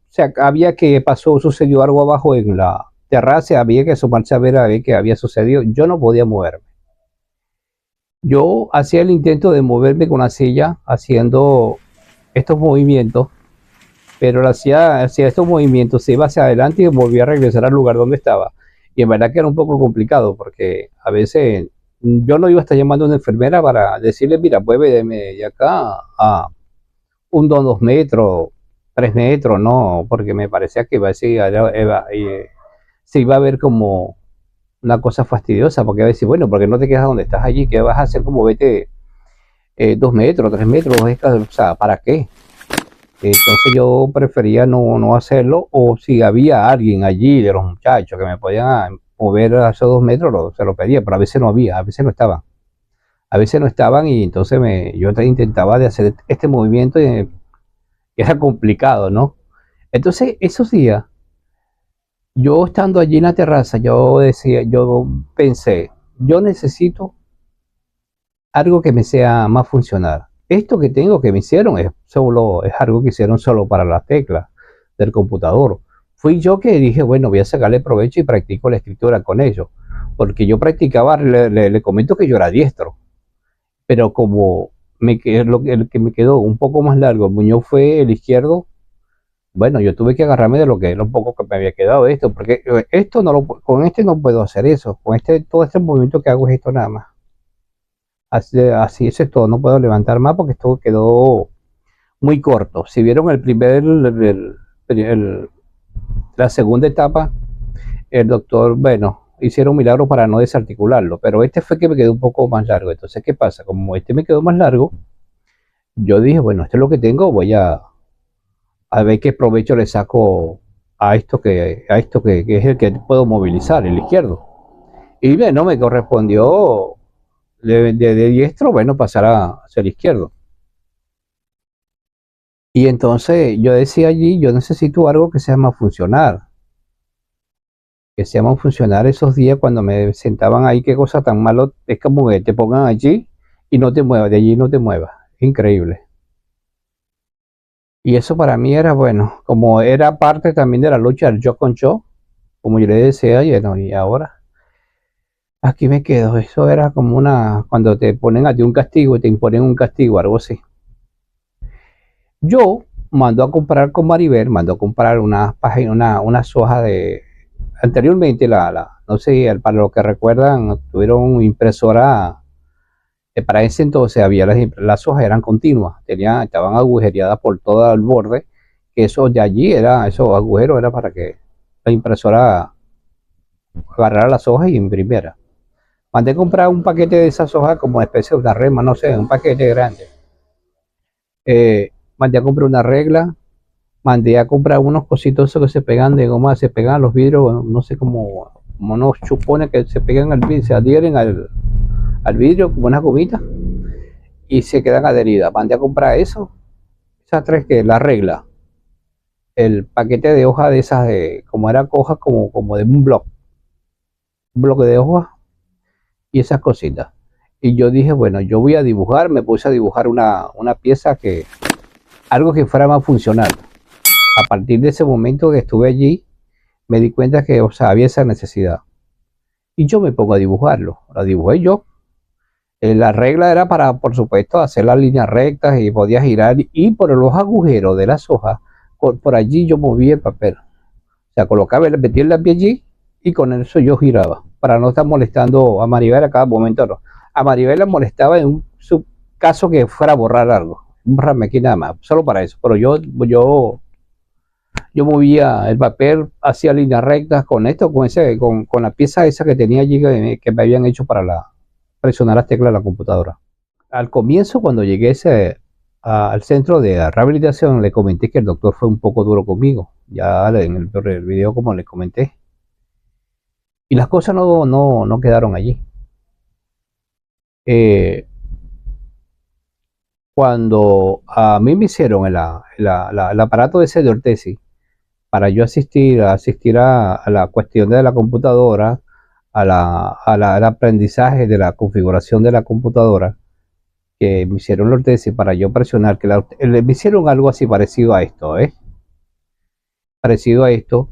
sea, había que sucedió algo abajo en la terraza, había que asomarse a ver qué había sucedido. Yo no podía moverme. Yo hacía el intento de moverme con la silla haciendo estos movimientos, pero hacía estos movimientos, se iba hacia adelante y volvía a regresar al lugar donde estaba. Y en verdad que era un poco complicado porque a veces yo no iba a estar llamando a una enfermera para decirle, mira, muéveme de acá a 2 metros, 3 metros, no, porque me parecía que se iba a ver como una cosa fastidiosa, porque iba a decir, bueno, porque no te quedas donde estás allí, que vas a hacer como vete 2 metros, 3 metros, o sea, ¿para qué? Entonces yo prefería no hacerlo, o si había alguien allí de los muchachos que me podían mover a esos 2 metros, se lo pedía, pero a veces no había, a veces no estaban. A veces no estaban y entonces yo intentaba de hacer este movimiento y era complicado, ¿no? Entonces esos días, yo estando allí en la terraza, yo pensé, yo necesito algo que me sea más funcional. Esto que tengo que me hicieron es algo que hicieron solo para las teclas del computador. Fui yo que dije, bueno, voy a sacarle provecho y practico la escritura con ellos. Porque yo practicaba, le comento que yo era diestro, pero como el que me quedó un poco más largo, el muñón fue el izquierdo, bueno, yo tuve que agarrarme de lo que era un poco que me había quedado esto, porque esto con este no puedo hacer eso, con todo este movimiento que hago es esto nada más. Así es todo, no puedo levantar más porque esto quedó muy corto. Si vieron la segunda etapa, el doctor, bueno, hicieron un milagro para no desarticularlo, pero este fue que me quedó un poco más largo. Entonces, ¿qué pasa? Como este me quedó más largo, yo dije, bueno, esto es lo que tengo, voy a ver qué provecho le saco que es el que puedo movilizar, el izquierdo. Y bueno, me correspondió de diestro, bueno, pasar a ser izquierdo. Y entonces yo decía allí, yo necesito algo que sea más funcional, que sea más funcional esos días cuando me sentaban ahí, qué cosa tan malo, es como que te pongan allí y no te muevas, de allí no te muevas, increíble. Y eso para mí era bueno, como era parte también de la lucha del yo con yo, como yo le decía, y ahora aquí me quedo, eso era como cuando te ponen a ti un castigo y te imponen un castigo, algo así. Yo mando a comprar con Maribel, mando a comprar unas páginas, unas hojas anteriormente no sé, para lo que recuerdan, tuvieron impresora, para ese entonces había las hojas eran continuas, estaban agujereadas por todo el borde, que eso de allí esos agujeros era para que la impresora agarrara las hojas y imprimiera. Mandé a comprar un paquete de esas hojas como una especie de una rema, no sé, un paquete grande. Mandé a comprar una regla, mandé a comprar unos cositos esos que se pegan de goma, se pegan a los vidrios, no sé cómo, como unos chupones que se pegan al vidrio, se adhieren al vidrio como unas gomitas y se quedan adheridas. Mandé a comprar eso, esas tres que la regla, el paquete de hojas de esas, como eran hojas como de un bloque de hojas y esas cositas. Y yo dije, bueno, yo voy a dibujar, me puse a dibujar una pieza que, algo que fuera más funcional. A partir de ese momento que estuve allí, me di cuenta que, o sea, había esa necesidad. Y yo me pongo a dibujarlo. La dibujé yo. La regla era para, por supuesto, hacer las líneas rectas y podía girar. Y por los agujeros de las hojas, por allí yo movía el papel. O sea, colocaba, metía el lápiz allí y con eso yo giraba. Para no estar molestando a Maribel a cada momento. No. A Maribel la molestaba en un caso que fuera a borrar algo. Borrarme aquí nada más. Solo para eso. Pero yo movía el papel, hacía líneas rectas con esto, con la pieza esa que tenía allí que me habían hecho para presionar las teclas de la computadora. Al comienzo, cuando llegué al centro de rehabilitación, le comenté que el doctor fue un poco duro conmigo, ya en el video como le comenté. Y las cosas no quedaron allí. Cuando a mí me hicieron el aparato ese de ortesis, para yo asistir a la cuestión de la computadora, al aprendizaje de la configuración de la computadora, que me hicieron la ortesis para yo presionar, me hicieron algo así parecido a esto, parecido a esto,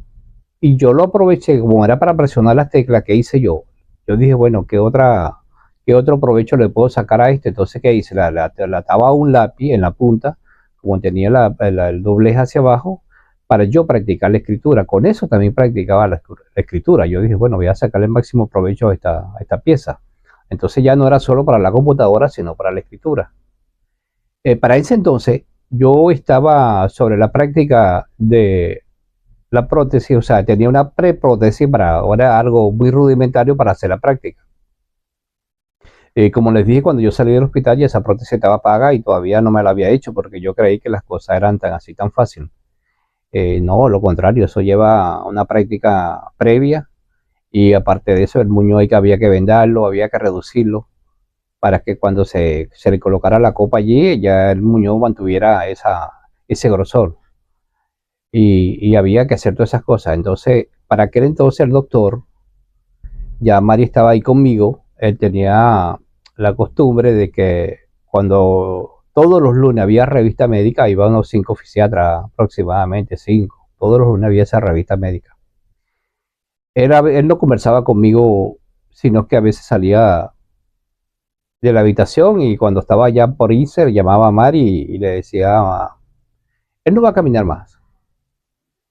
y yo lo aproveché como era para presionar las teclas que hice yo. Yo dije, bueno, qué otro provecho le puedo sacar a esto? Entonces, ¿qué hice? La ataba a un lápiz en la punta, como tenía el doblez hacia abajo, para yo practicar la escritura. Con eso también practicaba la escritura. Yo dije, bueno, voy a sacarle el máximo provecho a esta pieza. Entonces ya no era solo para la computadora, sino para la escritura. Para ese entonces, yo estaba sobre la práctica de la prótesis, o sea, tenía una preprótesis para ahora algo muy rudimentario para hacer la práctica. Como les dije, cuando yo salí del hospital ya esa prótesis estaba paga y todavía no me la había hecho porque yo creí que las cosas eran tan así, tan fácil. No, lo contrario, eso lleva una práctica previa y aparte de eso el muñón había que vendarlo, había que reducirlo para que cuando se le colocara la copa allí ya el muñón mantuviera ese grosor y había que hacer todas esas cosas. Entonces, para aquel entonces el doctor, ya Mari estaba ahí conmigo, él tenía la costumbre de que cuando todos los lunes había revista médica, iba unos 5 fisiatras aproximadamente, 5, todos los lunes había esa revista médica. Él no conversaba conmigo, sino que a veces salía de la habitación y cuando estaba ya por irse, llamaba a Mari y le decía, él no va a caminar más.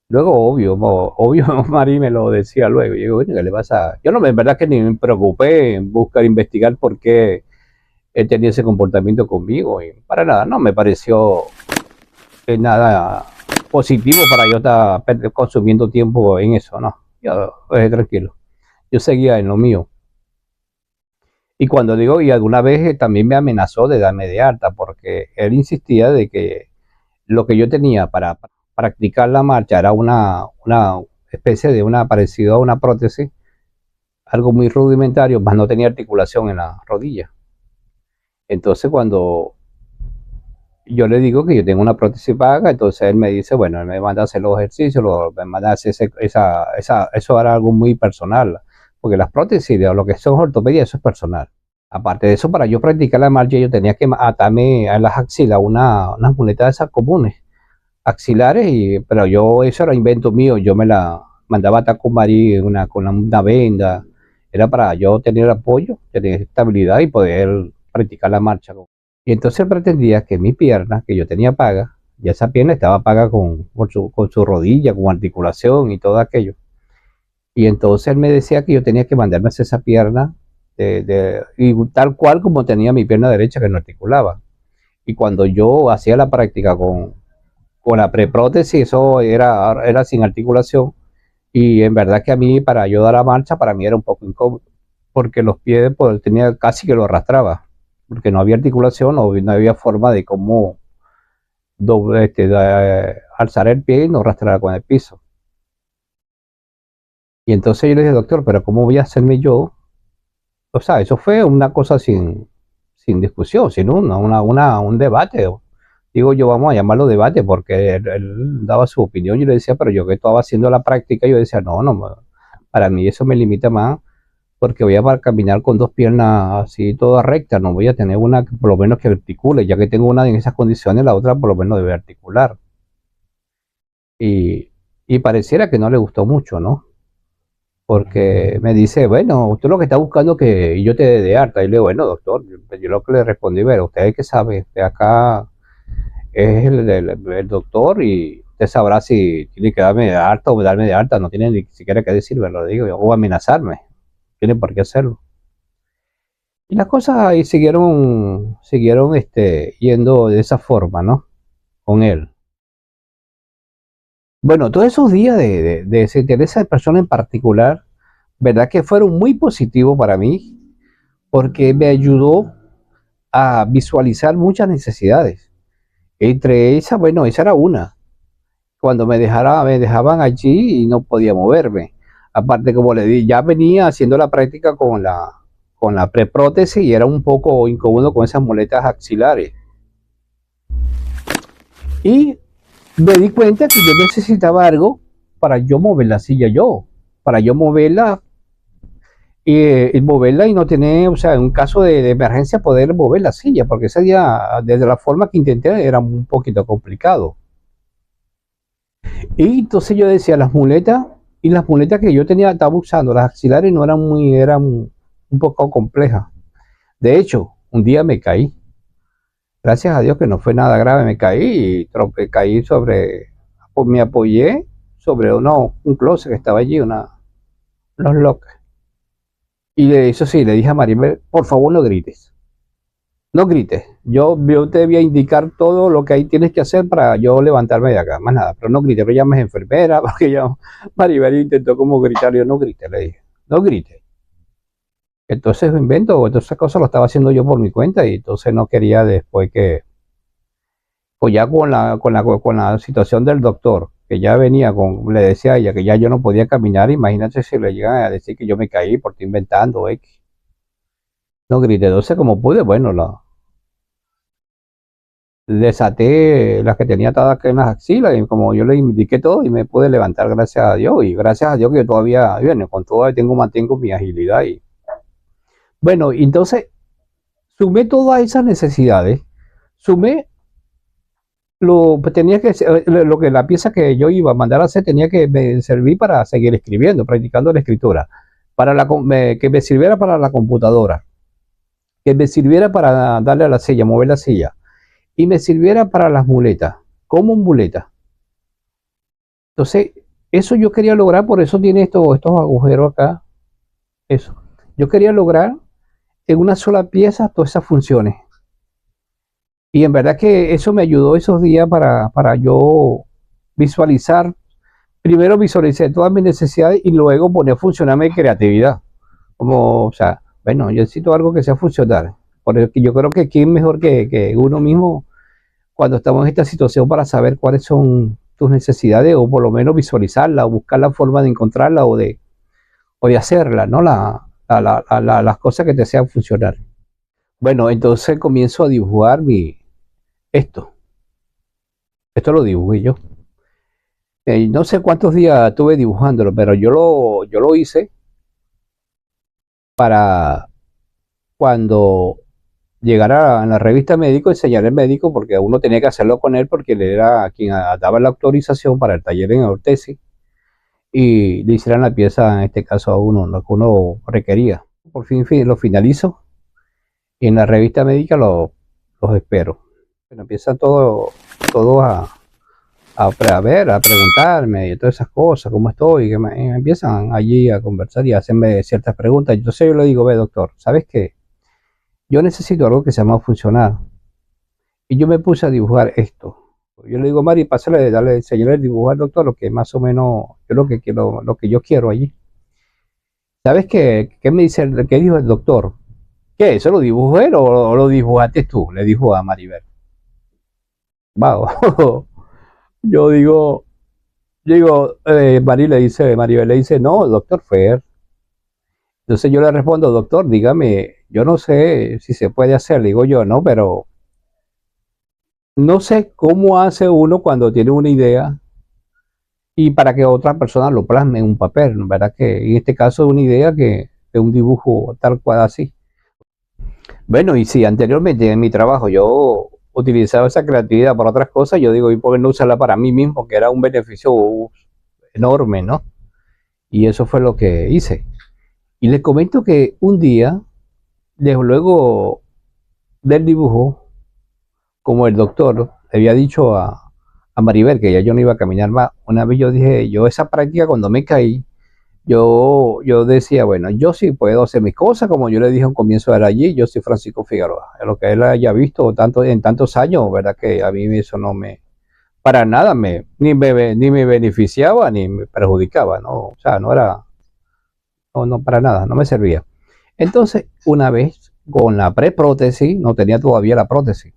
Luego, obvio, Mari me lo decía luego. Y digo, bueno, ¿qué le pasa? Yo no, en verdad que ni me preocupé en buscar, investigar por qué él tenía ese comportamiento conmigo. Y para nada, no me pareció nada positivo para yo estar consumiendo tiempo en eso, no. Yo tranquilo. Yo seguía en lo mío. Y cuando digo, y alguna vez también me amenazó de darme de alta, porque él insistía de que lo que yo tenía para practicar la marcha era una especie de parecido a una prótesis, algo muy rudimentario, más no tenía articulación en la rodilla. Entonces cuando yo le digo que yo tengo una prótesis paga, entonces él me dice, bueno, él me manda a hacer los ejercicios, me manda a hacer eso era algo muy personal, porque las prótesis, lo que son ortopedia, eso es personal. Aparte de eso, para yo practicar la marcha, yo tenía que atarme a las axilas unas muletas esas comunes, axilares, pero eso era invento mío, yo me la mandaba a atar con Marí, con una venda, era para yo tener apoyo, tener estabilidad y poder practicar la marcha. Y entonces él pretendía que mi pierna, que yo tenía paga, ya esa pierna estaba paga con su rodilla, con articulación y todo aquello. Y entonces él me decía que yo tenía que mandarme a hacer esa pierna y tal cual como tenía mi pierna derecha que no articulaba. Y cuando yo hacía la práctica con la preprótesis, eso era sin articulación, Y en verdad que a mí, para yo dar la marcha, para mí era un poco incómodo, porque los pies pues, tenía casi que lo arrastraba, porque no había articulación, no había forma de cómo alzar el pie y no arrastrar con el piso. Y entonces yo le dije, doctor, pero ¿cómo voy a hacerme yo? O sea, eso fue una cosa sin discusión, sin un debate. Digo yo, vamos a llamarlo debate, porque él daba su opinión. Yo le decía, pero yo que estaba haciendo la práctica, yo decía, no, para mí eso me limita más, porque voy a caminar con dos piernas así todas rectas, no voy a tener una que por lo menos que articule, ya que tengo una en esas condiciones, la otra por lo menos debe articular. Y pareciera que no le gustó mucho, ¿no? Porque me dice, bueno, usted lo que está buscando que yo te dé de alta. Y le digo, bueno, doctor, yo lo que le respondí, pero usted es que sabe, usted acá es el doctor y usted sabrá si tiene que darme de alta o darme de alta, no tiene ni siquiera que decirme, lo digo, o amenazarme, tiene por qué hacerlo. Y las cosas ahí siguieron yendo de esa forma, ¿no? Con él. Bueno, todos esos días de esa persona en particular, verdad que fueron muy positivos para mí, porque me ayudó a visualizar muchas necesidades. Entre esas, bueno, esa era una. Cuando me dejaban allí y no podía moverme. Aparte, como le di, ya venía haciendo la práctica con la preprótesis y era un poco incómodo con esas muletas axilares. Y me di cuenta que yo necesitaba algo para yo mover la silla para yo moverla y moverla y no tener, o sea, en un caso de emergencia poder mover la silla, porque ese día, desde la forma que intenté, era un poquito complicado. Y entonces yo decía, las muletas que yo estaba usando, las axilares no eran un poco complejas. De hecho, un día me caí. Gracias a Dios que no fue nada grave, me caí y caí me apoyé sobre un closet que estaba allí, unos lockers. Y eso sí, le dije a Maribel, por favor no grites. No grites. Yo te voy a indicar todo lo que ahí tienes que hacer para yo levantarme de acá. Más nada, pero no grites. Pero llames enfermera, porque ya Maribel intentó como gritar. Yo no grite, le dije. No grite. Entonces invento, todas esas cosas lo estaba haciendo yo por mi cuenta y entonces no quería después pues ya con la situación del doctor, que ya venía le decía a ella que ya yo no podía caminar, imagínate si le llegan a decir que yo me caí por estar inventando X. No grité, entonces como pude, bueno, desaté las que tenía atadas en las axilas y como yo le indiqué todo y me pude levantar gracias a Dios y gracias a Dios que yo todavía, bueno, con todo mantengo mi agilidad y bueno, entonces sumé todas esas necesidades, sumé lo que la pieza que yo iba a mandar a hacer tenía que servir para seguir escribiendo, practicando la escritura, que me sirviera para la computadora, que me sirviera para darle a la silla, mover la silla y me sirviera para las muletas, como muletas. Entonces, eso yo quería lograr, por eso tiene estos agujeros acá, eso. Yo quería lograr en una sola pieza todas esas funciones. Y en verdad que eso me ayudó esos días para yo visualizar, primero visualicé todas mis necesidades y luego poner a funcionar mi creatividad. Como, o sea, bueno, yo necesito algo que sea funcional. Porque yo creo que aquí es mejor que uno mismo cuando estamos en esta situación para saber cuáles son tus necesidades o por lo menos visualizarla o buscar la forma de encontrarla o de hacerla, ¿no? Las cosas que te sean funcionar. Bueno, entonces comienzo a dibujar esto. Esto lo dibujé yo. No sé cuántos días estuve dibujándolo, pero yo lo hice para cuando llegara a la revista médico, enseñar al médico, porque uno tenía que hacerlo con él, porque él era quien daba la autorización para el taller en ortesis y le hicieran la pieza, en este caso a uno, lo que uno requería. Por fin lo finalizo y en la revista médica los espero. Bueno, empieza todo a ver, a preguntarme y todas esas cosas, cómo estoy, que me empiezan allí a conversar y a hacerme ciertas preguntas. Entonces yo le digo, ve doctor, ¿sabes qué? Yo necesito algo que se llama funcionar. Y yo me puse a dibujar esto. Yo le digo, Mari, pásale, dale, enseñarle el dibujo al doctor, lo que más o menos, yo lo que quiero, lo que yo quiero allí. ¿Sabes qué me dice, qué dijo el doctor? ¿Qué? ¿Eso lo dibujó él o lo dibujaste tú? Le dijo a Maribel. Vago. Yo digo, Maribel le dice, no, doctor, fue él. Entonces yo le respondo, doctor, dígame, yo no sé si se puede hacer, le digo yo, no, pero no sé cómo hace uno cuando tiene una idea y para que otra persona lo plasme en un papel, ¿verdad? Que en este caso es una idea que es un dibujo tal cual así. Bueno, y si anteriormente en mi trabajo yo utilizaba esa creatividad para otras cosas, yo digo, ¿y por qué no usarla para mí mismo? Que era un beneficio enorme, ¿no? Y eso fue lo que hice. Y les comento que un día, luego del dibujo, como el doctor le había dicho a Maribel que ya yo no iba a caminar más, una vez yo dije, yo esa práctica cuando me caí, yo decía, bueno, yo sí puedo hacer mis cosas, como yo le dije a un comienzo de allí, yo soy Francisco Figueroa, lo que él haya visto tanto, en tantos años, ¿verdad? Que a mí eso no me, para nada ni me beneficiaba ni me perjudicaba, ¿no? O sea, no era, no, para nada, no me servía. Entonces, una vez con la preprótesis, no tenía todavía la prótesis,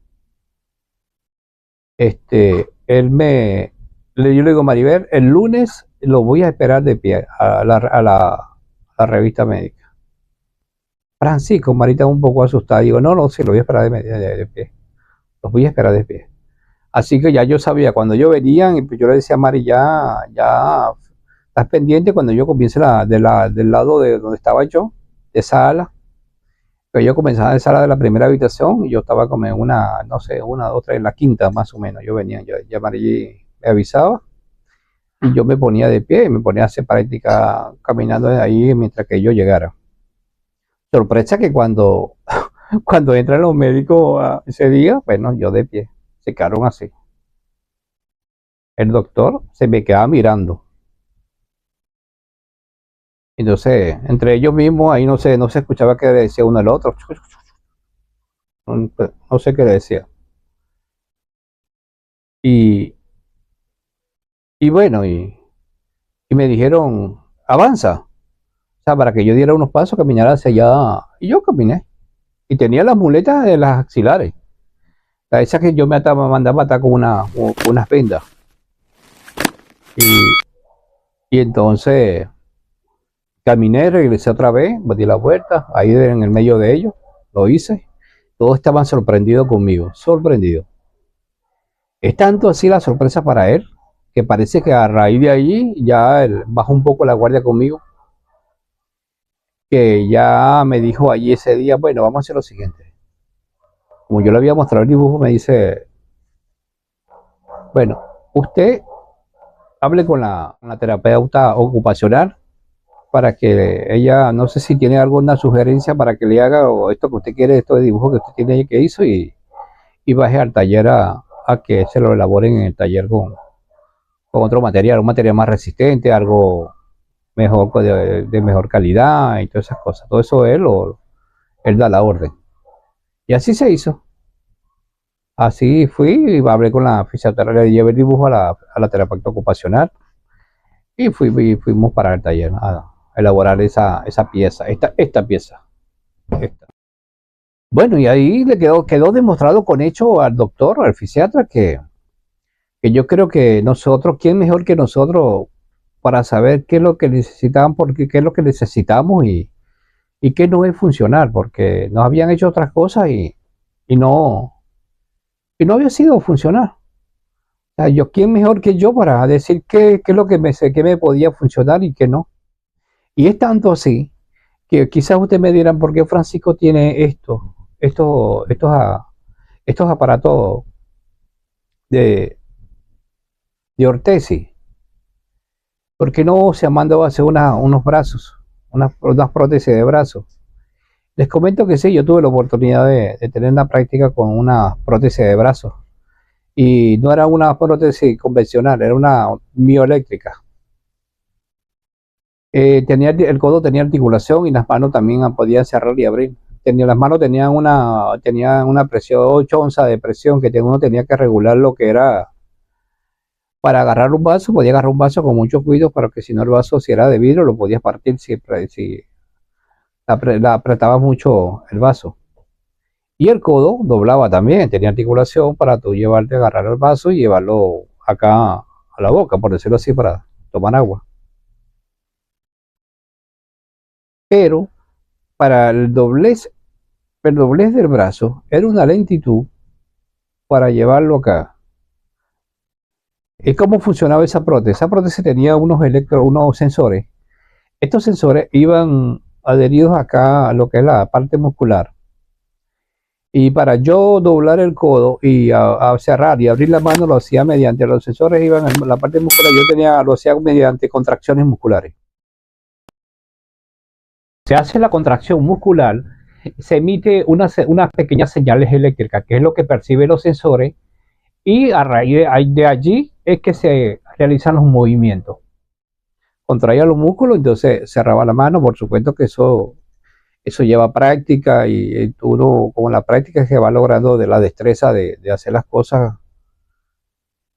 yo le digo, Maribel, el lunes lo voy a esperar de pie a la revista médica. Francisco, Marita un poco asustada, digo, no, sí, lo voy a esperar de pie, los voy a esperar de pie. Así que ya yo sabía, cuando yo venían, y pues yo le decía a Mari, ya, estás pendiente cuando yo comience del lado de donde estaba yo, de sala, que yo comenzaba de sala de la primera habitación, y yo estaba como en una, no sé, una, dos, tres, en la quinta más o menos, yo venía, ya Mari me avisaba, y yo me ponía de pie, y me ponía a hacer práctica caminando de ahí mientras que yo llegara. Sorpresa que cuando entran los médicos ese día, bueno, yo de pie, se quedaron así. El doctor se me quedaba mirando. Entonces, entre ellos mismos, ahí no se escuchaba qué le decía uno al otro. No sé qué le decía. Y, y bueno, y me dijeron, avanza. O sea, para que yo diera unos pasos, caminara hacia allá. Y yo caminé. Y tenía las muletas de las axilares. Esas que yo mandaba atar con unas vendas. Y, y entonces caminé, regresé otra vez, di la vuelta, ahí en el medio de ellos, lo hice. Todos estaban sorprendidos conmigo, sorprendidos. Es tanto así la sorpresa para él, que parece que a raíz de allí ya él bajó un poco la guardia conmigo, que ya me dijo allí ese día, bueno, vamos a hacer lo siguiente. Como yo le había mostrado el dibujo, me dice, bueno, usted hable con la terapeuta ocupacional para que ella, no sé si tiene alguna sugerencia para que le haga o esto que usted quiere, esto de dibujo que usted tiene que hizo y baje al taller a que se lo elaboren en el taller con otro material, un material más resistente, algo mejor, de mejor calidad y todas esas cosas. Todo eso él da la orden. Y así se hizo. Así fui y hablé con la fisioterapeuta, le llevé el dibujo a la terapeuta ocupacional fuimos para el taller a elaborar esa pieza, esta pieza. Esta. Bueno, y ahí le quedó demostrado con hecho al doctor, al fisiatra, que yo creo que nosotros, ¿quién mejor que nosotros para saber qué es lo que necesitaban, porque qué es lo que necesitamos y qué no es funcional? Porque nos habían hecho otras cosas y no, y no había sido funcional. O sea, ¿quién mejor que yo para decir qué es lo que me podía funcionar y qué no? Y es tanto así que quizás ustedes me dirán por qué Francisco tiene estos aparatos de, de ortesis. ¿Por qué no se han mandado a hacer unos brazos, unas prótesis de brazos? Les comento que sí, yo tuve la oportunidad de tener una práctica con una prótesis de brazos. Y no era una prótesis convencional, era una mioeléctrica. El codo tenía articulación y las manos también podían cerrar y abrir. Las manos tenían una presión, 8 onzas de presión, que uno tenía que regular lo que era Para agarrar un vaso, podía agarrar un vaso con mucho cuidado, para que si no el vaso, si era de vidrio, lo podías partir siempre, si la apretaba mucho el vaso. Y el codo doblaba también, tenía articulación para tú llevarte, agarrar el vaso y llevarlo acá a la boca, por decirlo así, para tomar agua. Pero para el doblez del brazo era una lentitud para llevarlo acá. ¿Y cómo funcionaba esa prótesis? Esa prótesis tenía unos sensores. Estos sensores iban adheridos acá a lo que es la parte muscular. Y para yo doblar el codo y a cerrar y abrir la mano, lo hacía mediante los sensores, iban en la parte muscular. Lo hacía mediante contracciones musculares. Se hace la contracción muscular, se emite unas pequeñas señales eléctricas, que es lo que perciben los sensores, y a raíz de allí es que se realizan los movimientos. Contraía los músculos, entonces cerraba la mano. Por supuesto que eso lleva práctica, y uno con la práctica se va logrando de la destreza de hacer las cosas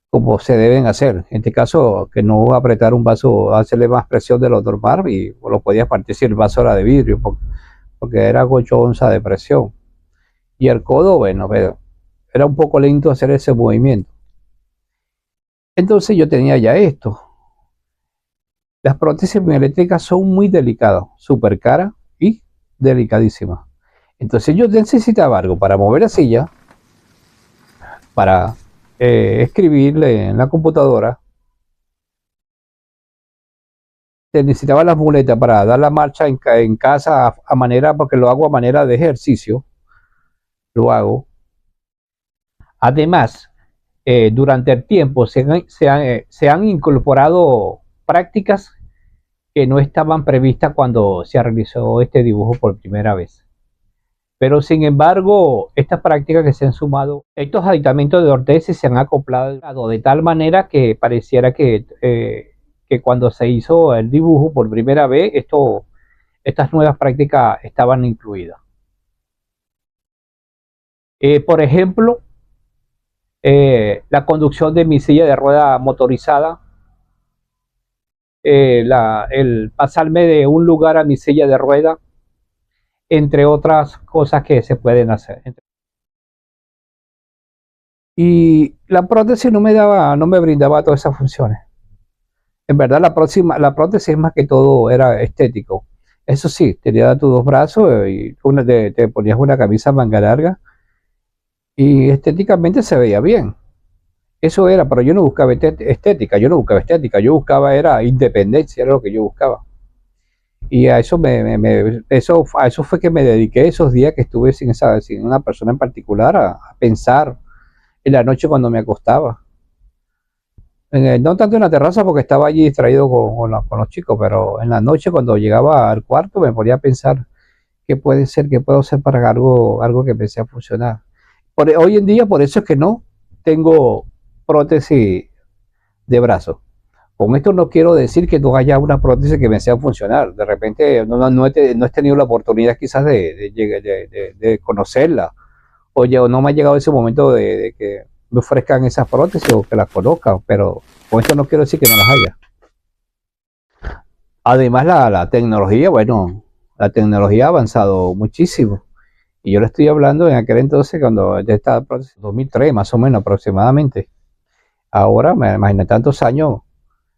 como se deben hacer. En este caso, que no apretar un vaso, hacerle más presión de lo normal, y lo podías partir si el vaso era de vidrio, porque era 8 onzas de presión. Y el codo, bueno, era un poco lento hacer ese movimiento. Entonces yo tenía ya esto. Las prótesis eléctricas son muy delicadas, súper caras y delicadísimas. Entonces yo necesitaba algo para mover la silla, para escribirle en la computadora. Necesitaba las muletas para dar la marcha en casa a manera, porque lo hago a manera de ejercicio. Lo hago. Además, durante el tiempo se han incorporado prácticas que no estaban previstas cuando se realizó este dibujo por primera vez. Pero sin embargo, estas prácticas que se han sumado, estos aditamentos de ortesis se han acoplado de tal manera que pareciera que cuando se hizo el dibujo por primera vez, estas nuevas prácticas estaban incluidas. Por ejemplo, la conducción de mi silla de rueda motorizada, el pasarme de un lugar a mi silla de rueda, entre otras cosas que se pueden hacer. Y la prótesis no me brindaba todas esas funciones. En verdad, la prótesis más que todo era estético. Eso sí, tenía tus dos brazos, y te ponías una camisa manga larga y estéticamente se veía bien. Eso era, pero yo no buscaba estética, yo buscaba era independencia, era lo que yo buscaba. Y a eso a eso fue que me dediqué esos días que estuve sin una persona en particular, a pensar en la noche cuando me acostaba. No tanto en la terraza, porque estaba allí distraído con los chicos, pero en la noche cuando llegaba al cuarto me ponía a pensar qué puede ser, qué puedo hacer para algo que empecé a funcionar. Hoy en día, por eso es que no tengo prótesis de brazo. Con esto no quiero decir que no haya una prótesis que me sea funcional. De repente no he tenido la oportunidad quizás de conocerla, o no me ha llegado ese momento de que me ofrezcan esas prótesis o que las conozcan, pero con esto no quiero decir que no las haya. Además, la tecnología, bueno, la tecnología ha avanzado muchísimo. Y yo le estoy hablando en aquel entonces, cuando de esta prótesis, 2003 más o menos aproximadamente. Ahora, me imagino tantos años,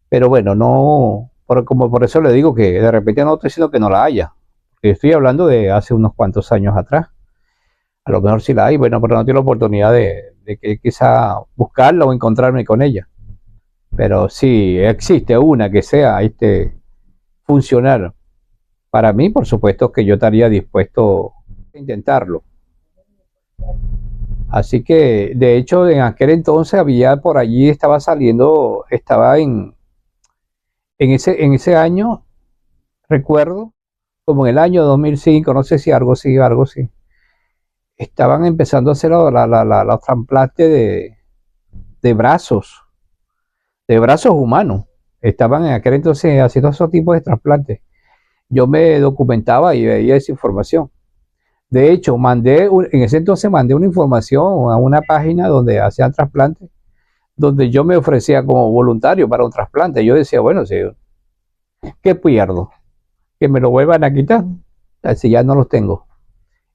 pero bueno, no, por eso le digo que de repente no estoy diciendo que no la haya. Estoy hablando de hace unos cuantos años atrás. A lo mejor sí la hay, bueno, pero no tengo la oportunidad de que quizá buscarla o encontrarme con ella. Pero si existe una que sea funcional para mí, por supuesto que yo estaría dispuesto a intentarlo. Así que, de hecho, en aquel entonces había por allí, estaba en ese año, recuerdo, como en el año 2005, no sé si algo sí, estaban empezando a hacer los trasplantes de brazos humanos. Estaban en aquel entonces haciendo esos tipos de trasplantes. Yo me documentaba y veía esa información. De hecho, en ese entonces mandé una información a una página donde hacían trasplantes, donde yo me ofrecía como voluntario para un trasplante. Yo decía, bueno, si, ¿qué pierdo? Que me lo vuelvan a quitar, si ya no los tengo.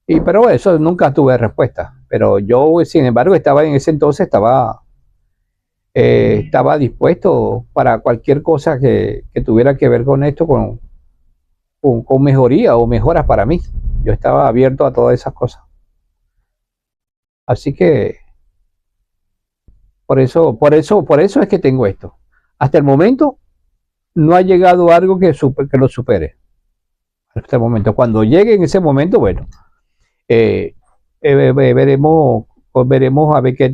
Y pero eso nunca tuve respuesta. Pero yo, sin embargo, estaba en ese entonces, estaba dispuesto para cualquier cosa que tuviera que ver con esto, con mejoría o mejoras para mí. Yo estaba abierto a todas esas cosas. Así que por eso es que tengo esto. Hasta el momento no ha llegado algo que lo supere. Hasta el momento. Cuando llegue en ese momento, bueno, veremos a ver qué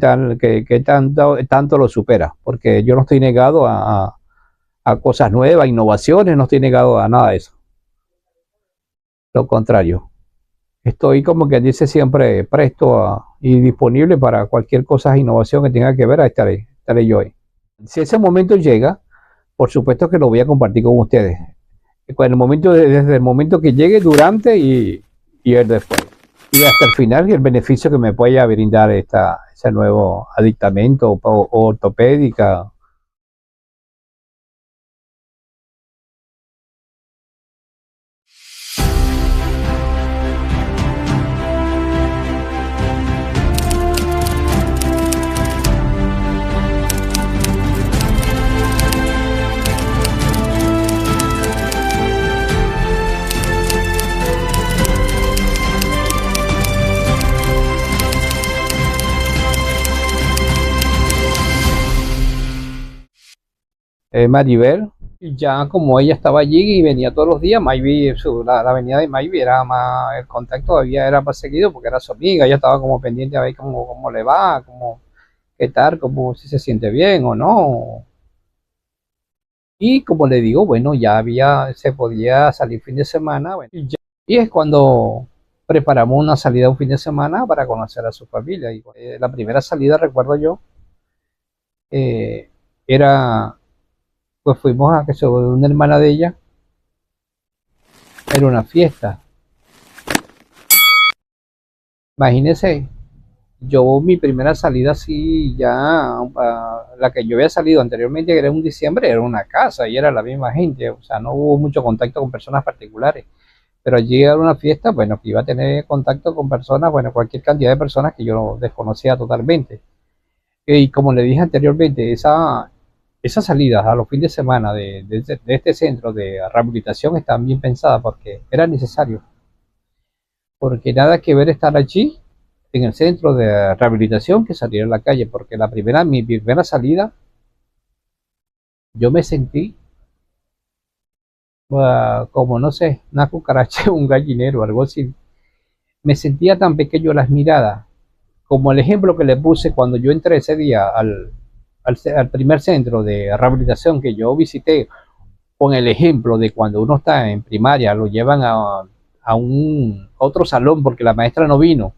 tanto lo supera. Porque yo no estoy negado a cosas nuevas, innovaciones, no estoy negado a nada de eso. Lo contrario. Estoy, como que dice, siempre y disponible para cualquier cosa, innovación que tenga que ver, estaré yo ahí. Si ese momento llega, por supuesto que lo voy a compartir con ustedes. Desde el momento que llegue, durante y el después. Y hasta el final, y el beneficio que me pueda brindar ese nuevo aditamiento o ortopédica. Maribel, y ya como ella estaba allí y venía todos los días, Maybe, la avenida de Maybe era más, el contacto todavía era más seguido porque era su amiga, ella estaba como pendiente a ver cómo le va, qué tal, si se siente bien o no. Y como le digo, bueno, se podía salir fin de semana, bueno, y es cuando preparamos una salida un fin de semana para conocer a su familia. Y la primera salida, recuerdo yo, eh, era, pues fuimos a que se una hermana de ella, era una fiesta. Imagínense, yo mi primera salida así, la que yo había salido anteriormente, que era en diciembre, era una casa y era la misma gente, o sea, no hubo mucho contacto con personas particulares. Pero allí era una fiesta, bueno, que iba a tener contacto con personas, bueno, cualquier cantidad de personas que yo desconocía totalmente. Y como le dije anteriormente, esas salidas a los fines de semana de este centro de rehabilitación están bien pensadas porque era necesario. Porque nada que ver estar allí en el centro de rehabilitación que salir a la calle, porque mi primera salida, yo me sentí como, no sé, una cucaracha, un gallinero, algo así. Me sentía tan pequeño las miradas, como el ejemplo que le puse cuando yo entré ese día al primer centro de rehabilitación que yo visité, con el ejemplo de cuando uno está en primaria, lo llevan a un otro salón porque la maestra no vino,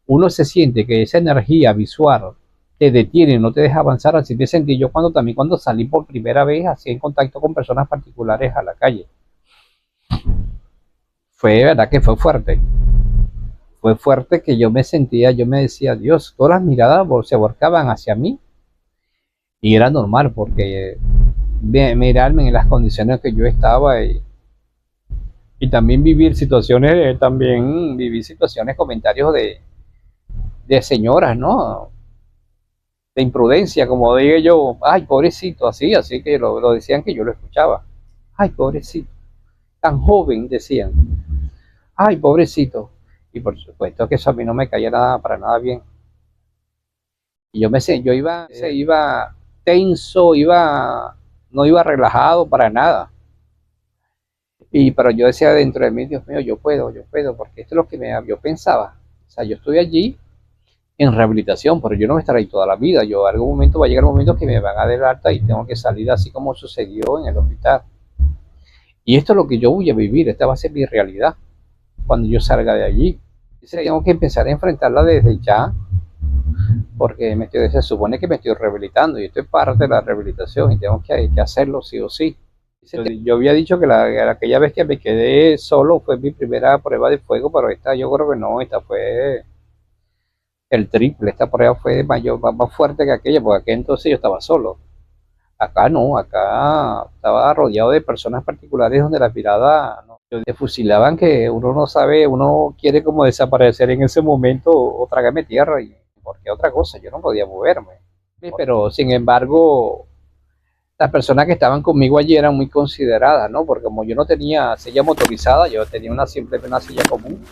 uno se siente que esa energía visual te detiene, no te deja avanzar. Así me sentí yo cuando salí por primera vez así en contacto con personas particulares a la calle. Fue verdad que fue fuerte que yo me decía, Dios, todas las miradas se volcaban hacia mí y era normal porque mirarme en las condiciones que yo estaba y también viví situaciones, comentarios de señoras, ¿no? De imprudencia, como digo yo, ay, pobrecito, así que lo decían que yo lo escuchaba. Ay, pobrecito, tan joven, decían. Ay, pobrecito. Y por supuesto que eso a mí no me caía nada, para nada bien. Y yo iba tenso, no iba relajado para nada. Pero yo decía dentro de mí, Dios mío, yo puedo, porque esto es lo que yo pensaba. O sea, yo estoy allí en rehabilitación, pero yo no voy a estar ahí toda la vida. Algún momento va a llegar un momento que me van a dar alta y tengo que salir así como sucedió en el hospital. Y esto es lo que yo voy a vivir, esta va a ser mi realidad cuando yo salga de allí. Tengo que empezar a enfrentarla desde ya, porque se supone que me estoy rehabilitando y esto es parte de la rehabilitación y tengo que hacerlo sí o sí. Yo había dicho que aquella vez que me quedé solo fue mi primera prueba de fuego, pero esta yo creo que no, esta fue el triple. Esta prueba fue mayor, más fuerte que aquella, porque aquel entonces yo estaba solo. Acá no, acá estaba rodeado de personas particulares donde la mirada no, te fusilaban, que uno no sabe, uno quiere como desaparecer en ese momento o trágame tierra, y porque otra cosa, yo no podía moverme. Sí, pero sin embargo, las personas que estaban conmigo allí eran muy consideradas, ¿no? Porque como yo no tenía silla motorizada, yo tenía una simple una silla común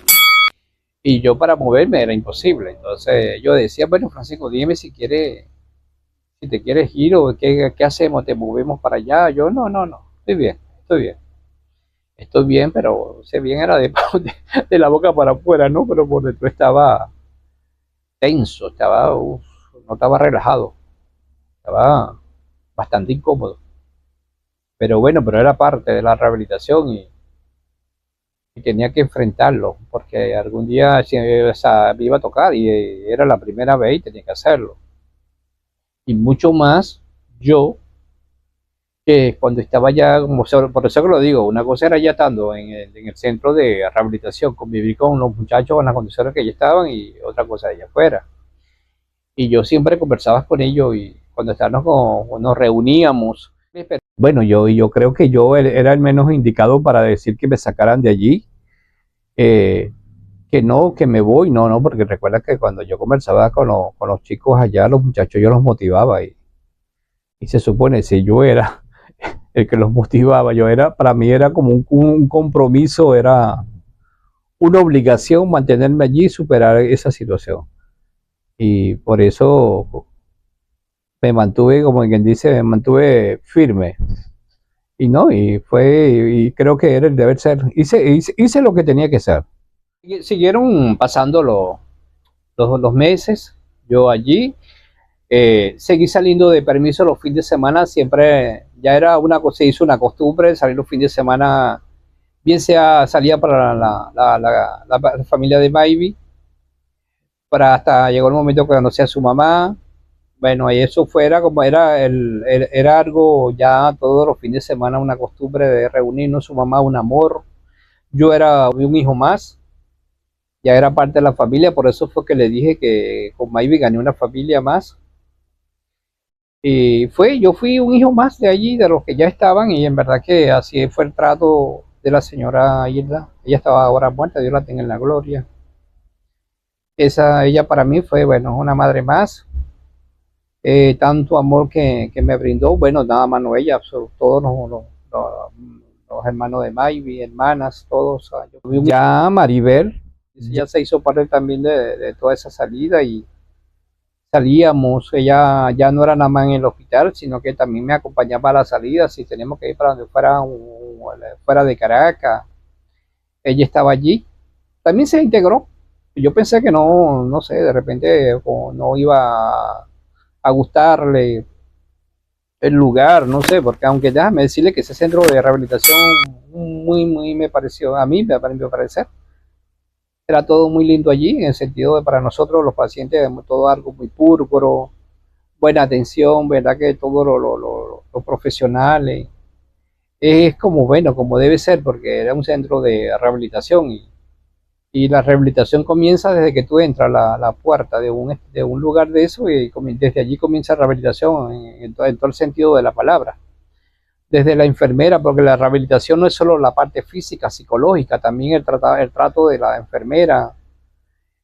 y yo para moverme era imposible. Entonces yo decía, bueno, Francisco, dime si quieres, si te quieres ir o qué hacemos, te movemos para allá. Yo no, estoy bien, estoy bien. Estoy bien, pero ese bien era de la boca para afuera, ¿no? Pero por dentro estaba tenso, estaba, no estaba relajado, estaba bastante incómodo. Pero bueno, pero era parte de la rehabilitación y tenía que enfrentarlo, porque algún día o sea, me iba a tocar y era la primera vez y tenía que hacerlo. Y mucho más yo, que cuando estaba ya, como, por eso que lo digo, una cosa era ya estando en el centro de rehabilitación, convivir con los muchachos en las condiciones que ya estaban, y otra cosa allá afuera. Y yo siempre conversaba con ellos y cuando estábamos nos reuníamos. Bueno, yo creo que yo era el menos indicado para decir que me sacaran de allí, eh, que no, que me voy, no, porque recuerda que cuando yo conversaba con los chicos allá, los muchachos, yo los motivaba y se supone, si yo era el que los motivaba, yo era, para mí era como un compromiso, era una obligación mantenerme allí y superar esa situación. Y por eso me mantuve, como quien dice, me mantuve firme. Y no, y fue, y creo que era el deber ser. Hice lo que tenía que hacer. Siguieron pasando los meses, yo allí. Seguí saliendo de permiso los fines de semana, siempre ya era una cosa, se hizo una costumbre salir los fines de semana, bien sea salía para la familia de Maybe, para hasta llegó el momento que conocí a su mamá. Bueno, y eso fuera como era, era algo ya todos los fines de semana, una costumbre de reunirnos, su mamá, un amor. Yo era un hijo más, ya era parte de la familia, por eso fue que le dije que con Maybe gané una familia más. Y yo fui un hijo más de allí, de los que ya estaban, y en verdad que así fue el trato de la señora Hilda. Ella estaba ahora muerta, Dios la tenga en la gloria. Ella para mí fue, bueno, una madre más, tanto amor que me brindó, bueno, nada más no ella, todos los hermanos de Maybe, hermanas, todos. Ya Maribel, ya se hizo parte también de toda esa salida y salíamos, ella ya no era nada más en el hospital, sino que también me acompañaba a la salida, si teníamos que ir para donde fuera, fuera de Caracas, ella estaba allí, también se integró. Yo pensé que no, no sé, de repente no iba a gustarle el lugar, no sé, porque aunque déjame decirle que ese centro de rehabilitación muy me pareció, a mí me pareció parecer, era todo muy lindo allí, en el sentido de para nosotros los pacientes, todo algo muy puro, buena atención, verdad que todos los profesionales, es como bueno, como debe ser, porque era un centro de rehabilitación y la rehabilitación comienza desde que tú entras a la puerta de un lugar de eso y desde allí comienza la rehabilitación en todo el sentido de la palabra. Desde la enfermera, porque la rehabilitación no es solo la parte física, psicológica, también el trato de la enfermera,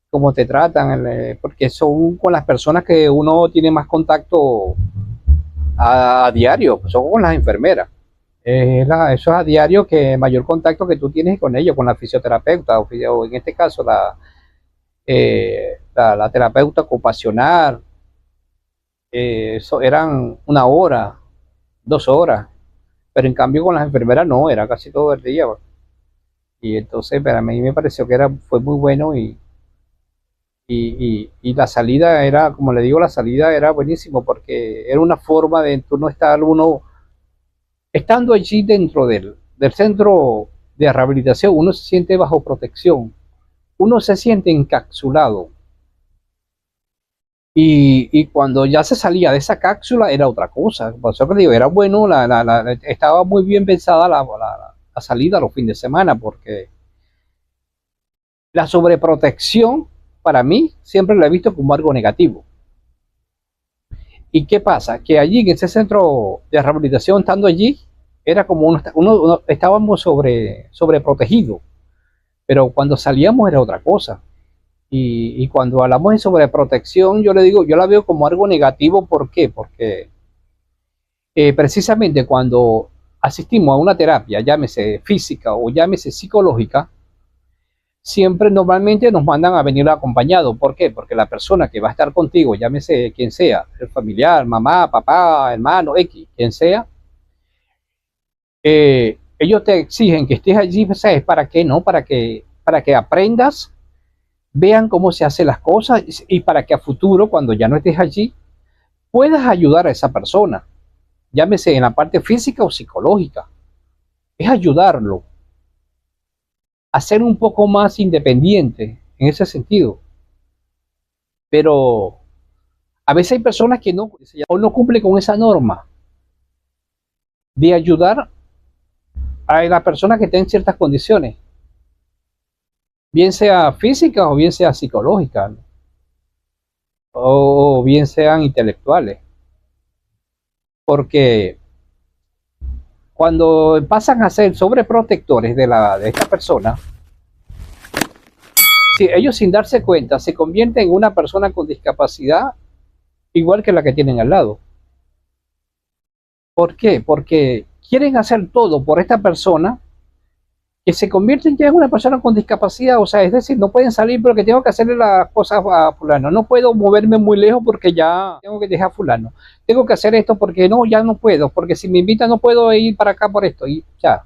cómo te tratan, porque son con las personas que uno tiene más contacto a diario, pues son con las enfermeras. Eso es a diario, que mayor contacto que tú tienes con ellos, con la fisioterapeuta, o en este caso la terapeuta ocupacional. Eso eran una hora, 2 horas, pero en cambio con las enfermeras no, era casi todo el día. Y entonces para mí me pareció que fue muy bueno y la salida era, como le digo, la salida era buenísimo porque era una forma de tú no estar uno estando allí dentro del centro de rehabilitación, uno se siente bajo protección, uno se siente encapsulado. Y cuando ya se salía de esa cápsula era otra cosa. Por eso que digo, era bueno, estaba muy bien pensada la salida los fines de semana, porque la sobreprotección para mí, siempre la he visto como algo negativo. ¿Y qué pasa? Que allí, en ese centro de rehabilitación, estando allí, era como estábamos sobreprotegidos, pero cuando salíamos era otra cosa. Y cuando hablamos de sobreprotección, yo le digo, yo la veo como algo negativo. ¿Por qué? Porque precisamente cuando asistimos a una terapia, llámese física o llámese psicológica, siempre normalmente nos mandan a venir acompañados. ¿Por qué? Porque la persona que va a estar contigo, llámese quien sea, el familiar, mamá, papá, hermano, X, quien sea, ellos te exigen que estés allí. ¿Sabes para qué? ¿No? Para que aprendas, vean cómo se hacen las cosas y para que a futuro, cuando ya no estés allí, puedas ayudar a esa persona, llámese en la parte física o psicológica. Es ayudarlo a ser un poco más independiente en ese sentido. Pero a veces hay personas que no, o no cumplen con esa norma de ayudar a la persona que está en ciertas condiciones, bien sea física o bien sea psicológica, ¿no? O bien sean intelectuales. Porque cuando pasan a ser sobreprotectores de esta persona, si ellos sin darse cuenta se convierten en una persona con discapacidad igual que la que tienen al lado. ¿Por qué? Porque quieren hacer todo por esta persona, que se convierten ya en una persona con discapacidad. O sea, es decir, no pueden salir porque tengo que hacerle las cosas a fulano, no puedo moverme muy lejos porque ya tengo que dejar a fulano, tengo que hacer esto porque no, ya no puedo, porque si me invitan no puedo ir para acá por esto. Y ya,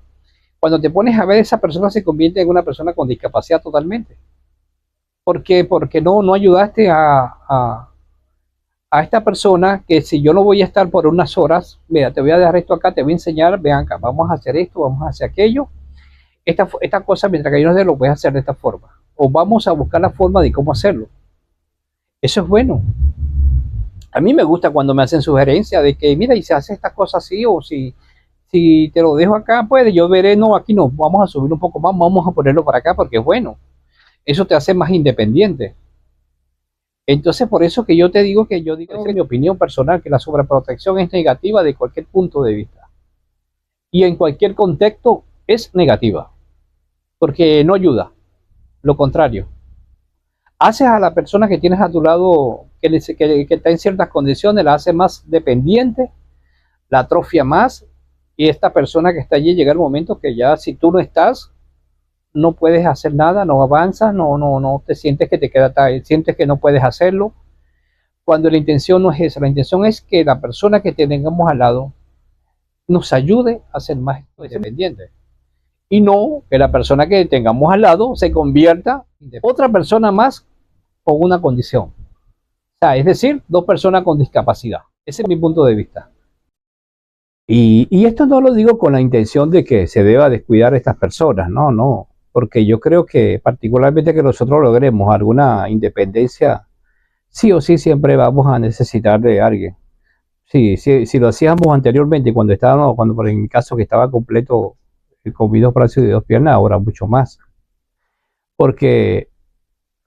cuando te pones a ver, esa persona se convierte en una persona con discapacidad totalmente. ¿Por qué? Porque no ayudaste a esta persona, que si yo no voy a estar por unas horas, mira, te voy a dejar esto acá, te voy a enseñar, vean acá, vamos a hacer esto, vamos a hacer aquello, esta cosa, mientras que yo no sé, lo voy a hacer de esta forma, o vamos a buscar la forma de cómo hacerlo. Eso es bueno. A mí me gusta cuando me hacen sugerencias de que, mira, y se hace estas cosas así, o si te lo dejo acá, pues yo veré, no, aquí no, vamos a subir un poco más, vamos a ponerlo para acá porque es bueno. Eso te hace más independiente. Entonces, por eso que yo te digo, que yo digo en mi opinión personal, que la sobreprotección es negativa de cualquier punto de vista. Y en cualquier contexto es negativa, porque no ayuda. Lo contrario, haces a la persona que tienes a tu lado, que está en ciertas condiciones, la hace más dependiente, la atrofia más, y esta persona que está allí llega el momento que ya, si tú no estás, no puedes hacer nada, no avanzas, no te sientes que te queda, sientes que no puedes hacerlo, cuando la intención no es esa. La intención es que la persona que tengamos al lado nos ayude a ser más independientes, y no que la persona que tengamos al lado se convierta en otra persona más con una condición. O sea, es decir, dos personas con discapacidad. Ese es mi punto de vista. Y esto no lo digo con la intención de que se deba descuidar a estas personas, no, porque yo creo que particularmente que nosotros logremos alguna independencia, sí o sí siempre vamos a necesitar de alguien. Sí, si lo hacíamos anteriormente, cuando por en mi caso que estaba completo, con mis dos brazos y dos piernas, ahora mucho más. Porque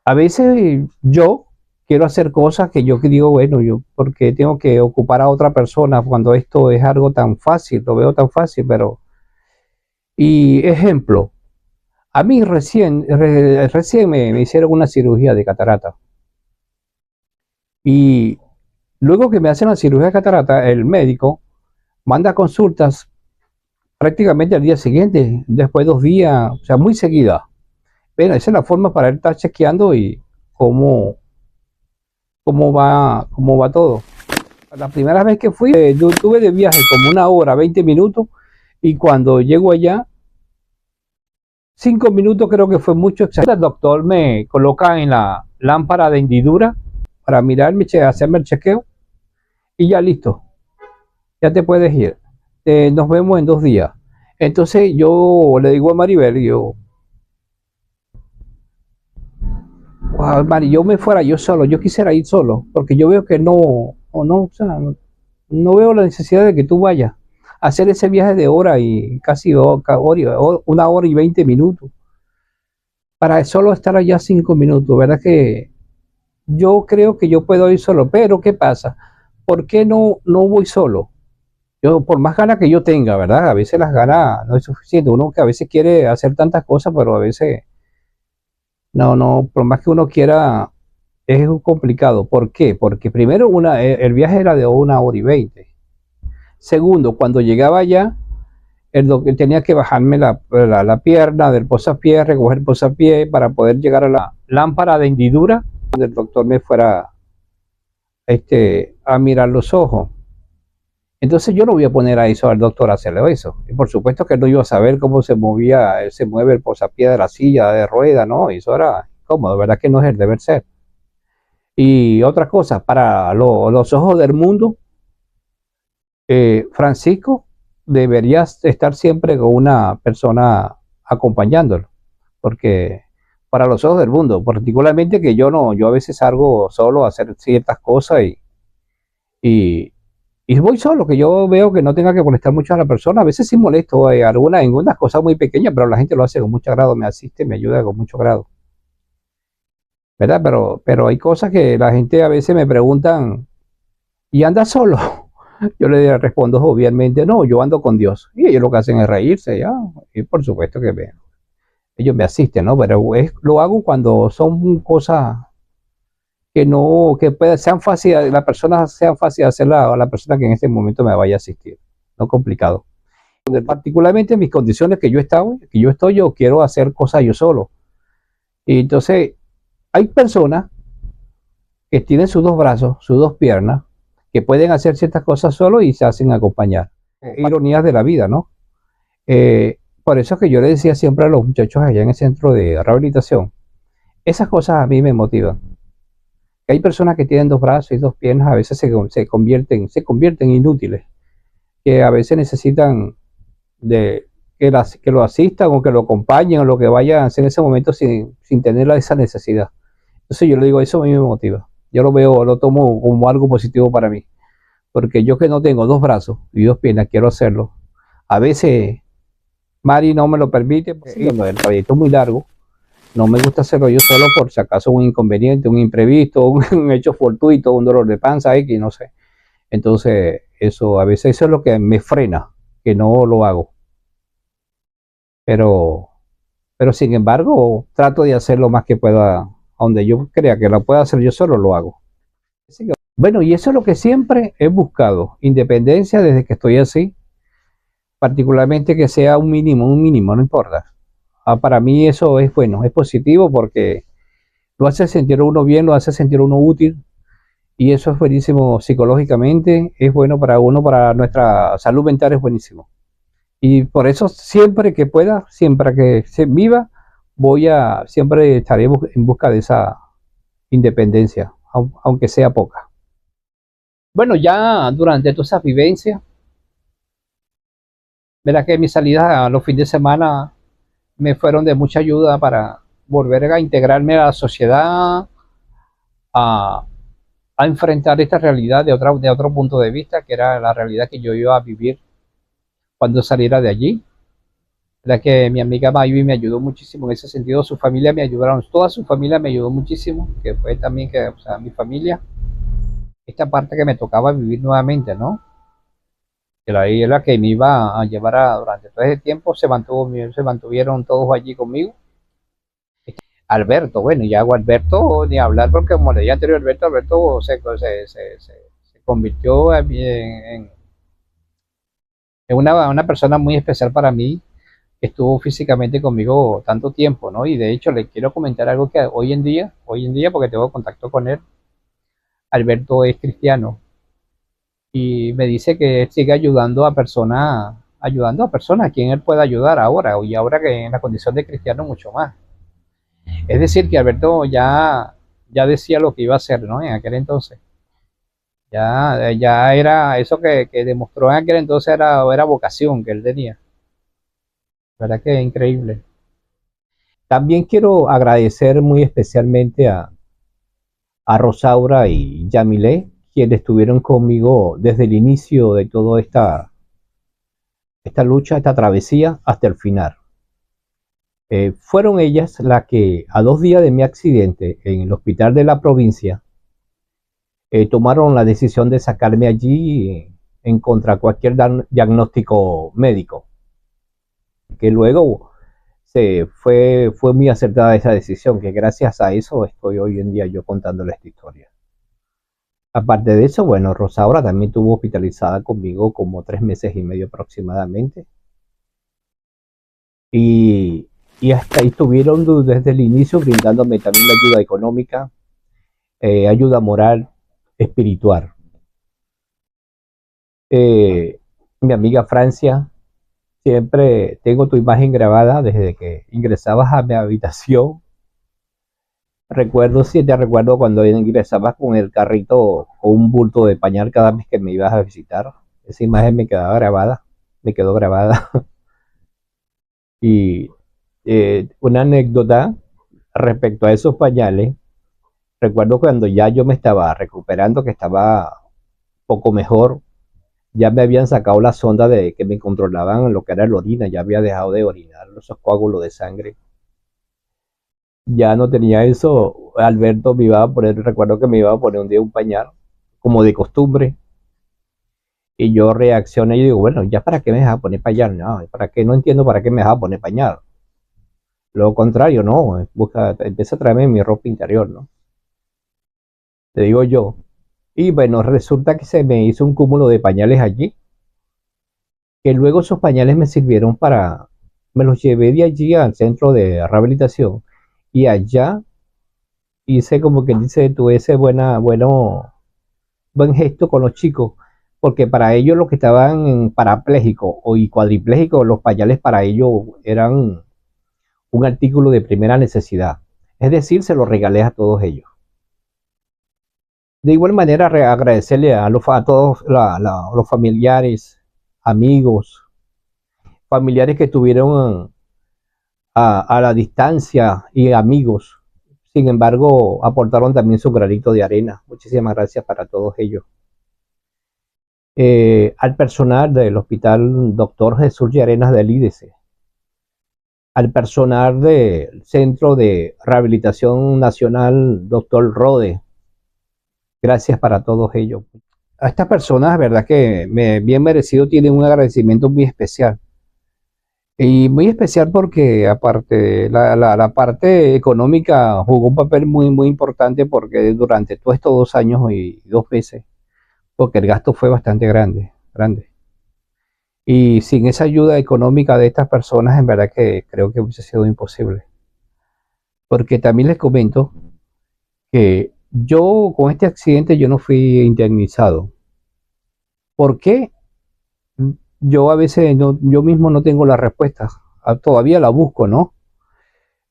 a veces yo quiero hacer cosas que yo digo, bueno, yo porque tengo que ocupar a otra persona cuando esto es algo tan fácil, lo veo tan fácil, pero... Y ejemplo, a mí recién me hicieron una cirugía de catarata. Y luego que me hacen la cirugía de catarata, el médico manda consultas prácticamente al día siguiente, después de 2 días, o sea, muy seguida. Pero esa es la forma para él estar chequeando y cómo va todo. La primera vez que fui, yo tuve de viaje como 1 hora, 20 minutos, y cuando llego allá, 5 minutos creo que fue mucho. El doctor me coloca en la lámpara de hendidura para mirarme, hacerme el chequeo, y ya listo, ya te puedes ir. Nos vemos en 2 días. Entonces yo le digo a Maribel, wow, Mari, yo me fuera yo solo, yo quisiera ir solo, porque yo veo que o sea, no veo la necesidad de que tú vayas a hacer ese viaje de hora y casi 1 hora y 20 minutos para solo estar allá 5 minutos, ¿verdad? Que yo creo que yo puedo ir solo, pero ¿qué pasa? ¿Por qué no voy solo? Yo, por más ganas que yo tenga, ¿verdad? A veces las ganas no es suficiente. Uno que a veces quiere hacer tantas cosas, pero a veces no, por más que uno quiera, es complicado. ¿Por qué? Porque primero el viaje era de 1 hora y 20. Segundo, cuando llegaba allá, el doctor tenía que bajarme la pierna del posapié, recoger el posapié para poder llegar a la lámpara de hendidura, donde el doctor me fuera a mirar los ojos. Entonces yo no voy a poner a eso al doctor a hacerle eso. Y por supuesto que no iba a saber cómo se mueve el posapié de la silla de rueda, ¿no? Y eso era cómodo, ¿verdad? Que no es el deber ser. Y otra cosa, para los ojos del mundo, Francisco debería estar siempre con una persona acompañándolo, porque para los ojos del mundo, particularmente que yo no, yo a veces salgo solo a hacer ciertas cosas y, y voy solo, que yo veo que no tenga que molestar mucho a la persona. A veces sí molesto en algunas cosas muy pequeñas, pero la gente lo hace con mucho grado, me asiste, me ayuda con mucho grado, ¿verdad? Pero hay cosas que la gente a veces me preguntan, ¿y anda solo? Yo le respondo obviamente, no, yo ando con Dios. Y ellos lo que hacen es reírse, ya. Y por supuesto que ellos me asisten, ¿no? Pero lo hago cuando son cosas que no, que sean fáciles, la persona sea fácil de hacerla a la persona que en este momento me vaya a asistir, no complicado. Particularmente en mis condiciones yo quiero hacer cosas yo solo. Y entonces, hay personas que tienen sus 2 brazos, sus 2 piernas, que pueden hacer ciertas cosas solo y se hacen acompañar. Ironías de la vida, ¿no? Por eso es que yo le decía siempre a los muchachos allá en el centro de rehabilitación, esas cosas a mí me motivan. Hay personas que tienen 2 brazos y 2 piernas, a veces se convierten inútiles, que a veces necesitan de que lo asistan o que lo acompañen o lo que vayan a hacer en ese momento sin tener esa necesidad. Entonces yo le digo, eso a mí me motiva. Yo lo tomo como algo positivo para mí, porque yo que no tengo 2 brazos y 2 piernas, quiero hacerlo. A veces Mari no me lo permite, porque el trayecto es muy largo. No me gusta hacerlo yo solo por si acaso un inconveniente, un imprevisto, un hecho fortuito, un dolor de panza, X, no sé. Entonces, a veces eso es lo que me frena, que no lo hago. Pero, pero sin embargo, trato de hacer lo más que pueda, donde yo crea que lo pueda hacer yo solo, lo hago. Bueno, y eso es lo que siempre he buscado, independencia desde que estoy así, particularmente que sea un mínimo, no importa. Para mí eso es bueno, es positivo porque lo hace sentir uno bien, lo hace sentir uno útil y eso es buenísimo psicológicamente, es bueno para uno, para nuestra salud mental es buenísimo. Y por eso siempre que pueda, siempre que se viva, siempre estaré en busca de esa independencia, aunque sea poca. Bueno, ya durante todas esas vivencias, verá que mis salidas a los fines de semana me fueron de mucha ayuda para volver a integrarme a la sociedad, a, a enfrentar esta realidad de otro punto de vista, que era la realidad que yo iba a vivir cuando saliera de allí. La que mi amiga Mayui me ayudó muchísimo en ese sentido, su familia me ayudaron, toda su familia me ayudó muchísimo, que fue también que, o sea, mi familia, esta parte que me tocaba vivir nuevamente, ¿no? Que la que me iba a llevar durante todo ese tiempo, se mantuvieron todos allí conmigo. Alberto, bueno, y hago Alberto ni hablar porque como le dije anterior, Alberto se convirtió en una persona muy especial para mí, que estuvo físicamente conmigo tanto tiempo, ¿no? Y de hecho le quiero comentar algo que hoy en día, porque tengo contacto con él, Alberto es cristiano y me dice que sigue ayudando a personas a quien él pueda ayudar ahora, y ahora que en la condición de cristiano mucho más. Es decir, que Alberto ya decía lo que iba a hacer, ¿no? En aquel entonces. Ya era eso que demostró en aquel entonces, era vocación que él tenía. ¿Verdad que es increíble? También quiero agradecer muy especialmente a Rosaura y Yamile, quienes estuvieron conmigo desde el inicio de toda esta lucha, esta travesía, hasta el final. Fueron ellas las que a 2 días de mi accidente en el hospital de la provincia tomaron la decisión de sacarme allí en contra de cualquier diagnóstico médico, que luego fue muy acertada esa decisión, que gracias a eso estoy hoy en día yo contándole esta historia. Aparte de eso, bueno, Rosaura también estuvo hospitalizada conmigo como 3 meses y medio aproximadamente. Y, y hasta ahí estuvieron desde el inicio brindándome también la ayuda económica, ayuda moral, espiritual. Mi amiga Francia, siempre tengo tu imagen grabada desde que ingresabas a mi habitación. Recuerdo, sí, te recuerdo cuando ingresabas con el carrito o un bulto de pañal cada vez que me ibas a visitar. Esa imagen me quedaba grabada, me quedó grabada. Y una anécdota respecto a esos pañales. Recuerdo cuando ya yo me estaba recuperando, que estaba poco mejor, ya me habían sacado la sonda de que me controlaban lo que era la orina, ya había dejado de orinar esos coágulos de sangre. Ya no tenía eso. Alberto me iba a poner, recuerdo que me iba a poner un día un pañal, como de costumbre, y yo reaccioné y digo, bueno, ya para qué me deja poner pañal, no, para qué, no entiendo para qué me deja poner pañal. Lo contrario, no, empieza a traerme mi ropa interior, ¿no? Te digo yo. Y bueno, resulta que se me hizo un cúmulo de pañales allí, que luego esos pañales me sirvieron me los llevé de allí al centro de rehabilitación y allá hice como que dice tú ese buen gesto con los chicos, porque para ellos los que estaban parapléjicos y cuadriplégicos, los pañales para ellos eran un artículo de primera necesidad. Es decir, se los regalé a todos ellos. De igual manera, agradecerle a todos los familiares, amigos, familiares que estuvieron a la distancia y amigos. Sin embargo, aportaron también su granito de arena. Muchísimas gracias para todos ellos. Al personal del Hospital Doctor Jesús Llarenas del IDC, al personal del Centro de Rehabilitación Nacional Doctor Rode, gracias para todos ellos. A estas personas, verdad que bien merecido, tienen un agradecimiento muy especial. Y muy especial porque aparte la parte económica jugó un papel muy importante porque durante todos estos 2 años y 2 meses, porque el gasto fue bastante grande. Y sin esa ayuda económica de estas personas, en verdad que creo que hubiese sido imposible. Porque también les comento que yo con este accidente yo no fui indemnizado. ¿Por qué? Yo a veces yo mismo no tengo la respuesta. Todavía la busco, ¿no?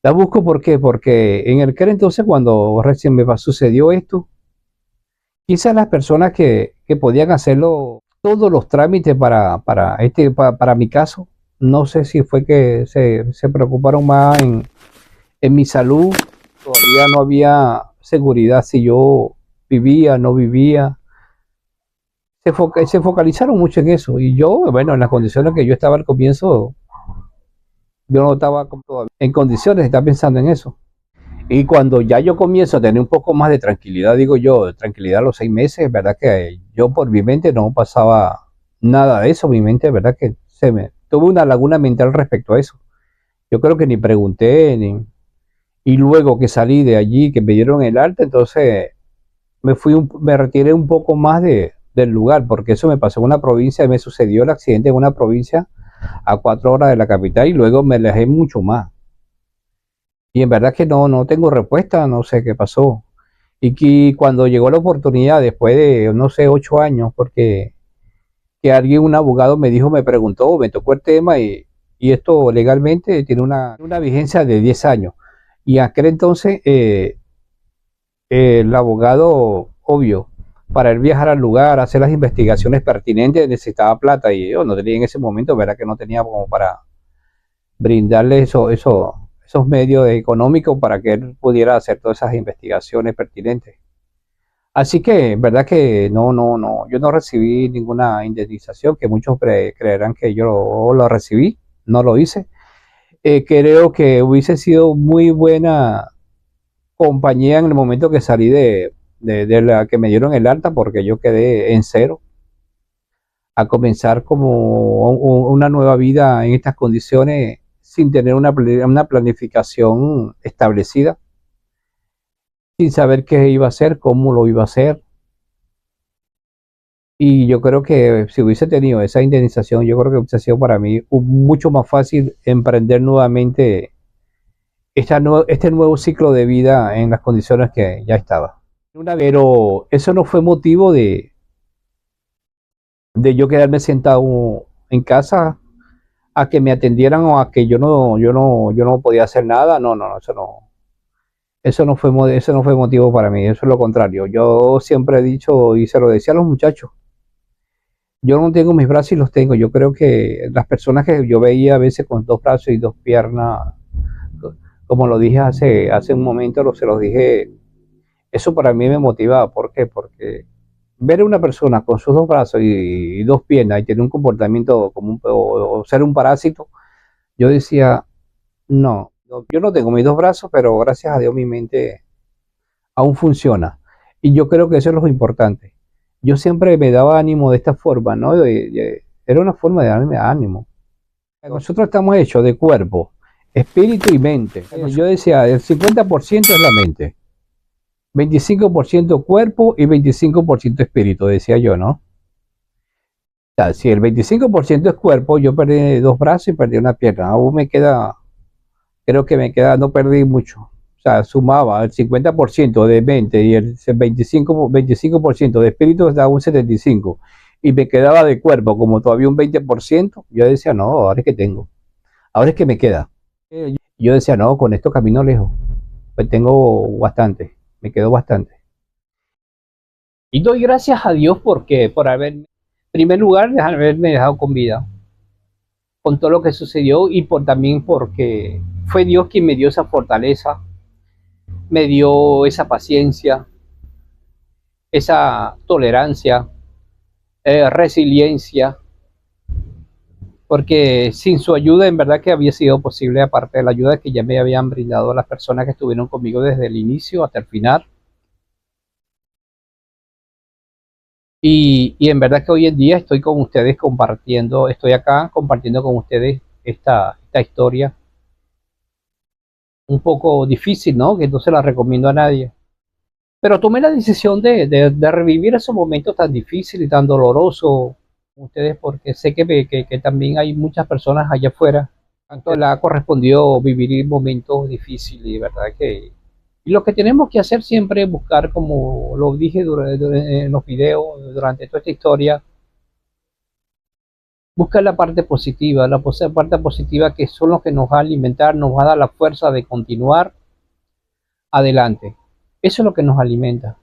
La busco ¿por qué? Porque en el que entonces cuando recién me sucedió esto, quizás las personas que podían hacerlo, todos los trámites para mi caso, no sé si fue que se preocuparon más en mi salud, todavía no había seguridad si yo vivía, no vivía. Se focalizaron mucho en eso y yo, bueno, en las condiciones que yo estaba al comienzo, yo no estaba en condiciones de estar pensando en eso. Y cuando ya yo comienzo a tener un poco más de tranquilidad, digo yo, tranquilidad a los 6 meses, verdad que yo por mi mente no pasaba nada de eso, mi mente, verdad que tuve una laguna mental respecto a eso. Yo creo que ni pregunté, y luego que salí de allí, que me dieron el alta, entonces me retiré un poco más del lugar, porque eso me pasó en una provincia, me sucedió el accidente en una provincia a 4 horas de la capital y luego me alejé mucho más. Y en verdad que no tengo respuesta, no sé qué pasó. Y que cuando llegó la oportunidad, después de, no sé, 8 años, porque que alguien, un abogado me dijo, me preguntó, me tocó el tema y esto legalmente tiene una vigencia de 10 años. Y aquel entonces, el abogado, obvio, para él viajar al lugar, hacer las investigaciones pertinentes, necesitaba plata y yo no tenía en ese momento, verdad que no tenía como para brindarle esos medios económicos para que él pudiera hacer todas esas investigaciones pertinentes. Así que, en verdad que no, yo no recibí ninguna indemnización, que muchos creerán que yo lo recibí, no lo hice. creo que hubiese sido muy buena compañía en el momento que salí de la que me dieron el alta, porque yo quedé en cero a comenzar como una nueva vida en estas condiciones sin tener una planificación establecida, sin saber qué iba a hacer, cómo lo iba a hacer. Y yo creo que si hubiese tenido esa indemnización, yo creo que hubiese sido para mí mucho más fácil emprender nuevamente este nuevo ciclo de vida en las condiciones que ya estaba. Pero eso no fue motivo de yo quedarme sentado en casa a que me atendieran o a que yo no podía hacer nada. No, no, eso no fue motivo para mí, eso es lo contrario. Yo siempre he dicho y se lo decía a los muchachos, yo no tengo mis brazos y los tengo. Yo creo que las personas que yo veía a veces con dos brazos y dos piernas, como lo dije hace un momento, se los dije, eso para mí me motivaba. ¿Por qué? Porque ver a una persona con sus dos brazos y dos piernas y tener un comportamiento como o ser un parásito, yo decía, no, yo no tengo mis dos brazos, pero gracias a Dios mi mente aún funciona. Y yo creo que eso es lo importante. Yo siempre me daba ánimo de esta forma, ¿no? Era una forma de darme ánimo. Nosotros estamos hechos de cuerpo, espíritu y mente. Yo decía, el 50% es la mente, 25% cuerpo y 25% espíritu, decía yo, ¿no? O sea, si el 25% es cuerpo, yo perdí dos brazos y perdí una pierna. Aún me queda, creo que me queda, no perdí mucho. O sea, sumaba el 50% de mente y el 25% de espíritu, daba un 75%. Y me quedaba de cuerpo como todavía un 20%. Yo decía, no, ahora es que tengo. Ahora es que me queda. Yo decía, no, con esto camino lejos. Pues tengo bastante, me quedó bastante. Y doy gracias a Dios porque por en primer lugar, haberme dejado con vida, con todo lo que sucedió y también porque fue Dios quien me dio esa fortaleza, me dio esa paciencia, esa tolerancia, resiliencia, porque sin su ayuda en verdad que había sido posible, aparte de la ayuda que ya me habían brindado las personas que estuvieron conmigo desde el inicio hasta el final. Y en verdad que hoy en día estoy con ustedes compartiendo, estoy acá compartiendo con ustedes esta historia un poco difícil, ¿no? Que no se la recomiendo a nadie. Pero tomé la decisión de revivir esos momentos tan difíciles y tan dolorosos con ustedes porque sé que también hay muchas personas allá afuera. Tanto le ha correspondido vivir momentos difíciles, y verdad que... Y lo que tenemos que hacer siempre es buscar, como lo dije en los videos, durante toda esta historia, buscar la parte positiva que son los que nos va a alimentar, nos va a dar la fuerza de continuar adelante. Eso es lo que nos alimenta.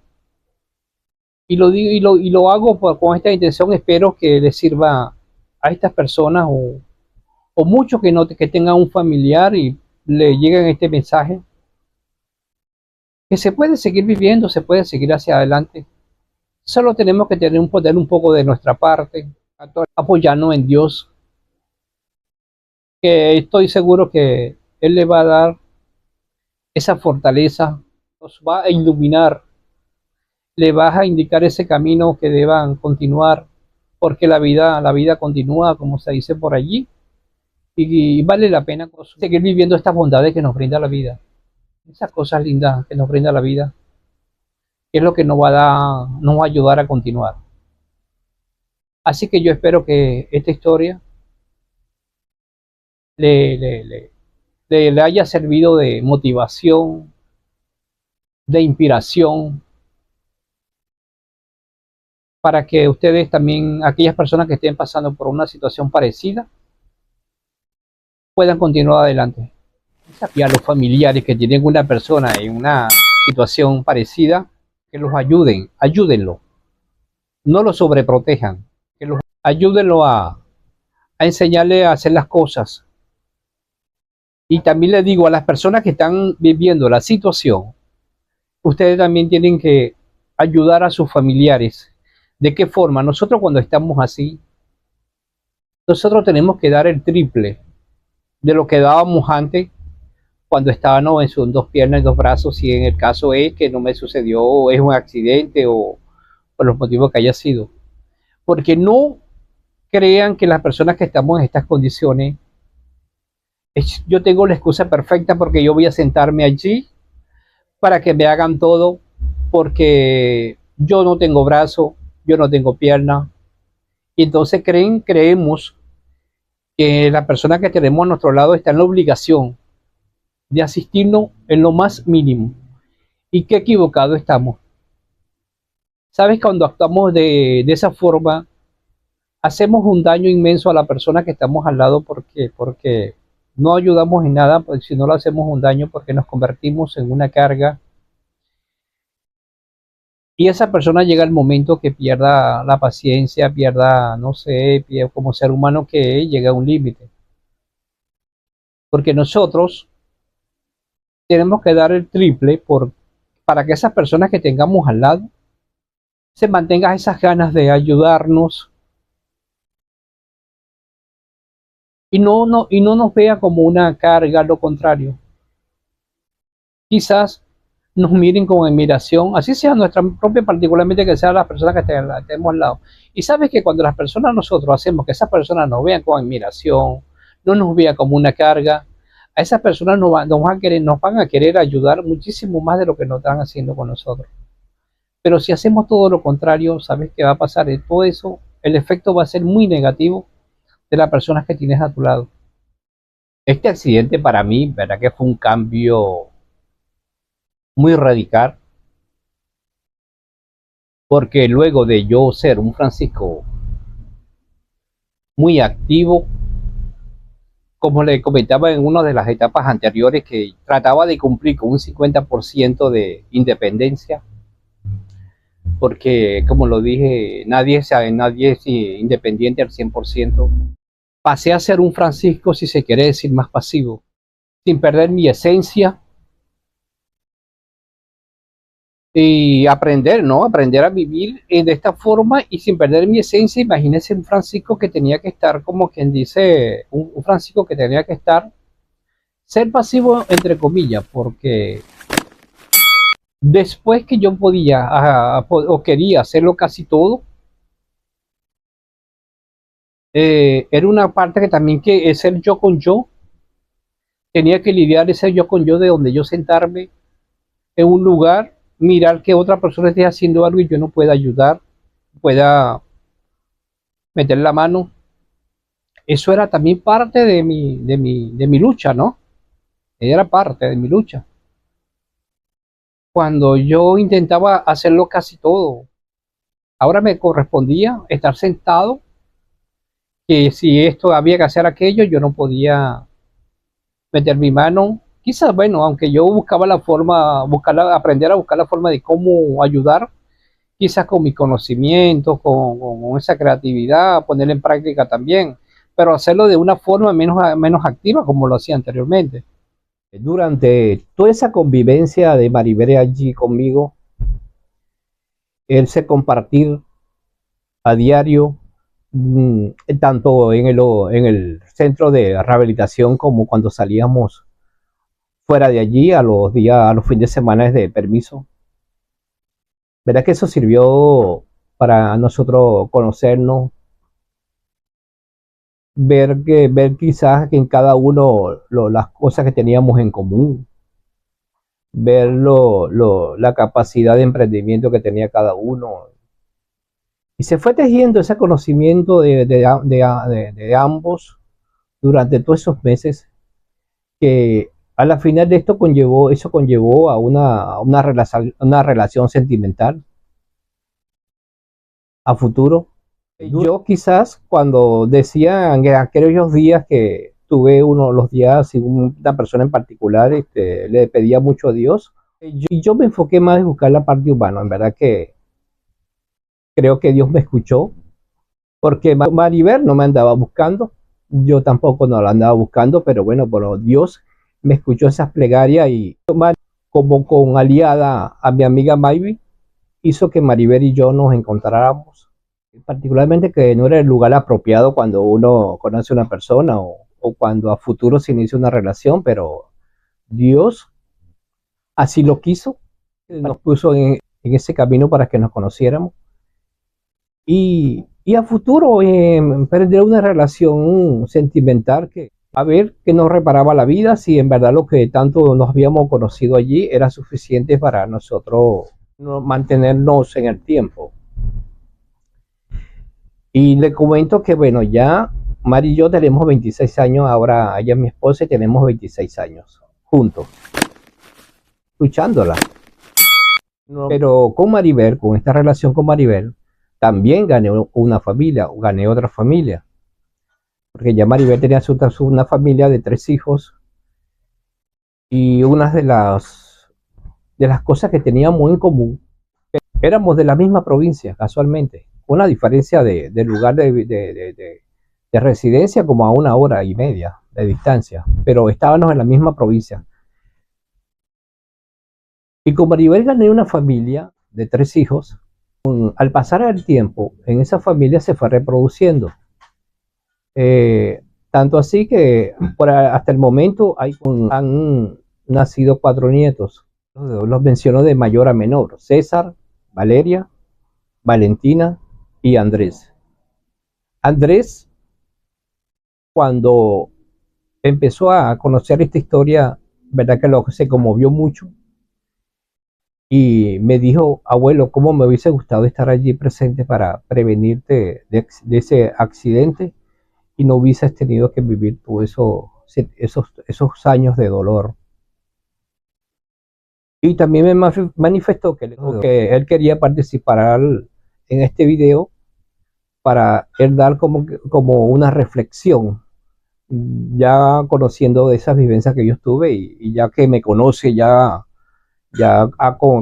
Y lo digo y lo hago con esta intención, espero que les sirva a estas personas o muchos que tengan un familiar y le lleguen este mensaje, que se puede seguir viviendo, se puede seguir hacia adelante. Solo tenemos que poner un poco de nuestra parte, apoyarnos en Dios, que estoy seguro que Él le va a dar esa fortaleza, nos va a iluminar, le va a indicar ese camino que deban continuar, porque la vida continúa, como se dice por allí, y vale la pena seguir viviendo estas bondades que nos brinda la vida, esas cosas lindas que nos brinda la vida, que es lo que nos va a ayudar a continuar. Así que yo espero que esta historia le, le, le, le haya servido de motivación, de inspiración, para que ustedes también, aquellas personas que estén pasando por una situación parecida, puedan continuar adelante. Y a los familiares que tienen una persona en una situación parecida, que los ayuden, ayúdenlo, no lo sobreprotejan, que los ayúdenlo a enseñarle a hacer las cosas. Y también les digo a las personas que están viviendo la situación, ustedes también tienen que ayudar a sus familiares. ¿De qué forma? Nosotros cuando estamos así, nosotros tenemos que dar el triple de lo que dábamos antes cuando estábamos en sus dos piernas y dos brazos, si en el caso es que no me sucedió, o es un accidente o por los motivos que haya sido. Porque no crean que las personas que estamos en estas condiciones, yo tengo la excusa perfecta porque yo voy a sentarme allí para que me hagan todo, porque yo no tengo brazo, yo no tengo pierna. Y entonces creemos que la persona que tenemos a nuestro lado está en la obligación de asistirnos en lo más mínimo. Y qué equivocado estamos. Sabes, cuando actuamos de esa forma, hacemos un daño inmenso a la persona que estamos al lado porque no ayudamos en nada, pues si no lo hacemos un daño porque nos convertimos en una carga y esa persona llega el momento que pierda la paciencia, pierda, no sé, como ser humano que es, llega a un límite. Porque nosotros tenemos que dar el triple para que esas personas que tengamos al lado se mantengan esas ganas de ayudarnos y no nos vea como una carga, lo contrario. Quizás nos miren con admiración, así sea nuestra propia, particularmente que sean las personas que tenemos al lado. Y sabes que cuando las personas nosotros hacemos que esas personas nos vean con admiración, no nos vean como una carga, a esas personas nos van a querer ayudar muchísimo más de lo que nos están haciendo con nosotros. Pero si hacemos todo lo contrario, ¿sabes qué va a pasar? Todo eso, el efecto va a ser muy negativo de las personas que tienes a tu lado. Este accidente para mí, verdad que fue un cambio muy radical, porque luego de yo ser un Francisco muy activo, como le comentaba en una de las etapas anteriores, que trataba de cumplir con un 50% de independencia, porque como lo dije, nadie es independiente al 100%. Pasé a ser un Francisco, si se quiere decir, más pasivo, sin perder mi esencia y aprender, ¿no? Aprender a vivir de esta forma y sin perder mi esencia. Imagínense un Francisco que tenía que estar, como quien dice, un Francisco que tenía que estar, ser pasivo entre comillas, porque después que yo podía o quería hacerlo casi todo, era una parte que también que es el yo con yo, tenía que lidiar ese yo con yo de donde yo sentarme en un lugar, mirar que otra persona esté haciendo algo y yo no pueda ayudar, pueda meter la mano. Eso era también parte de mi lucha, ¿no? Era parte de mi lucha. Cuando yo intentaba hacerlo casi todo, ahora me correspondía estar sentado, que si esto había que hacer aquello, yo no podía meter mi mano. Quizás, bueno, aunque yo buscaba la forma, aprender a buscar la forma de cómo ayudar, quizás con mi conocimiento, con esa creatividad, ponerla en práctica también, pero hacerlo de una forma menos activa como lo hacía anteriormente. Durante toda esa convivencia de Maribel allí conmigo, él se compartir a diario, tanto en el centro de rehabilitación como cuando salíamos fuera de allí a los días, a los fines de semana de permiso. ¿Verdad que eso sirvió para nosotros conocernos? Ver quizás que en cada uno las cosas que teníamos en común, ver la capacidad de emprendimiento que tenía cada uno. Y se fue tejiendo ese conocimiento de ambos durante todos esos meses que a la final de esto eso conllevó a una relación sentimental a futuro. Yo quizás cuando decía en aquellos días que tuve los días y una persona en particular le pedía mucho a Dios, y yo me enfoqué más en buscar la parte humana. En verdad que creo que Dios me escuchó, porque Maribel no me andaba buscando, yo tampoco no la andaba buscando, pero bueno, Dios me escuchó esas plegarias y como con aliada a mi amiga Maybe, hizo que Maribel y yo nos encontráramos. Particularmente que no era el lugar apropiado cuando uno conoce a una persona o cuando a futuro se inicia una relación, pero Dios así lo quiso, nos puso en ese camino para que nos conociéramos. Y a futuro perder una relación sentimental que a ver que nos reparaba la vida si en verdad lo que tanto nos habíamos conocido allí era suficiente para nosotros mantenernos en el tiempo. Y le comento que bueno, ya Mari y yo tenemos 26 años, ahora ella es mi esposa y tenemos 26 años juntos, luchándola. Pero con Maribel, con esta relación con Maribel, también gané una familia, gané otra familia. Porque ya Maribel tenía una familia de 3 hijos y una de las cosas que teníamos en común, éramos de la misma provincia, casualmente, una diferencia de lugar de residencia como a 1 hora y media de distancia, pero estábamos en la misma provincia. Y con Maribel gané una familia de 3 hijos. Al pasar el tiempo, en esa familia se fue reproduciendo. Tanto así que hasta el momento han nacido 4 nietos. Los menciono de mayor a menor: César, Valeria, Valentina y Andrés. Andrés, cuando empezó a conocer esta historia, verdad que se conmovió mucho y me dijo: abuelo, ¿cómo me hubiese gustado estar allí presente para prevenirte de ese accidente y no hubieses tenido que vivir tú esos años de dolor? Y también me manifestó que él quería participar en este video para él dar como una reflexión, ya conociendo de esas vivencias que yo tuve y ya que me conoce, ya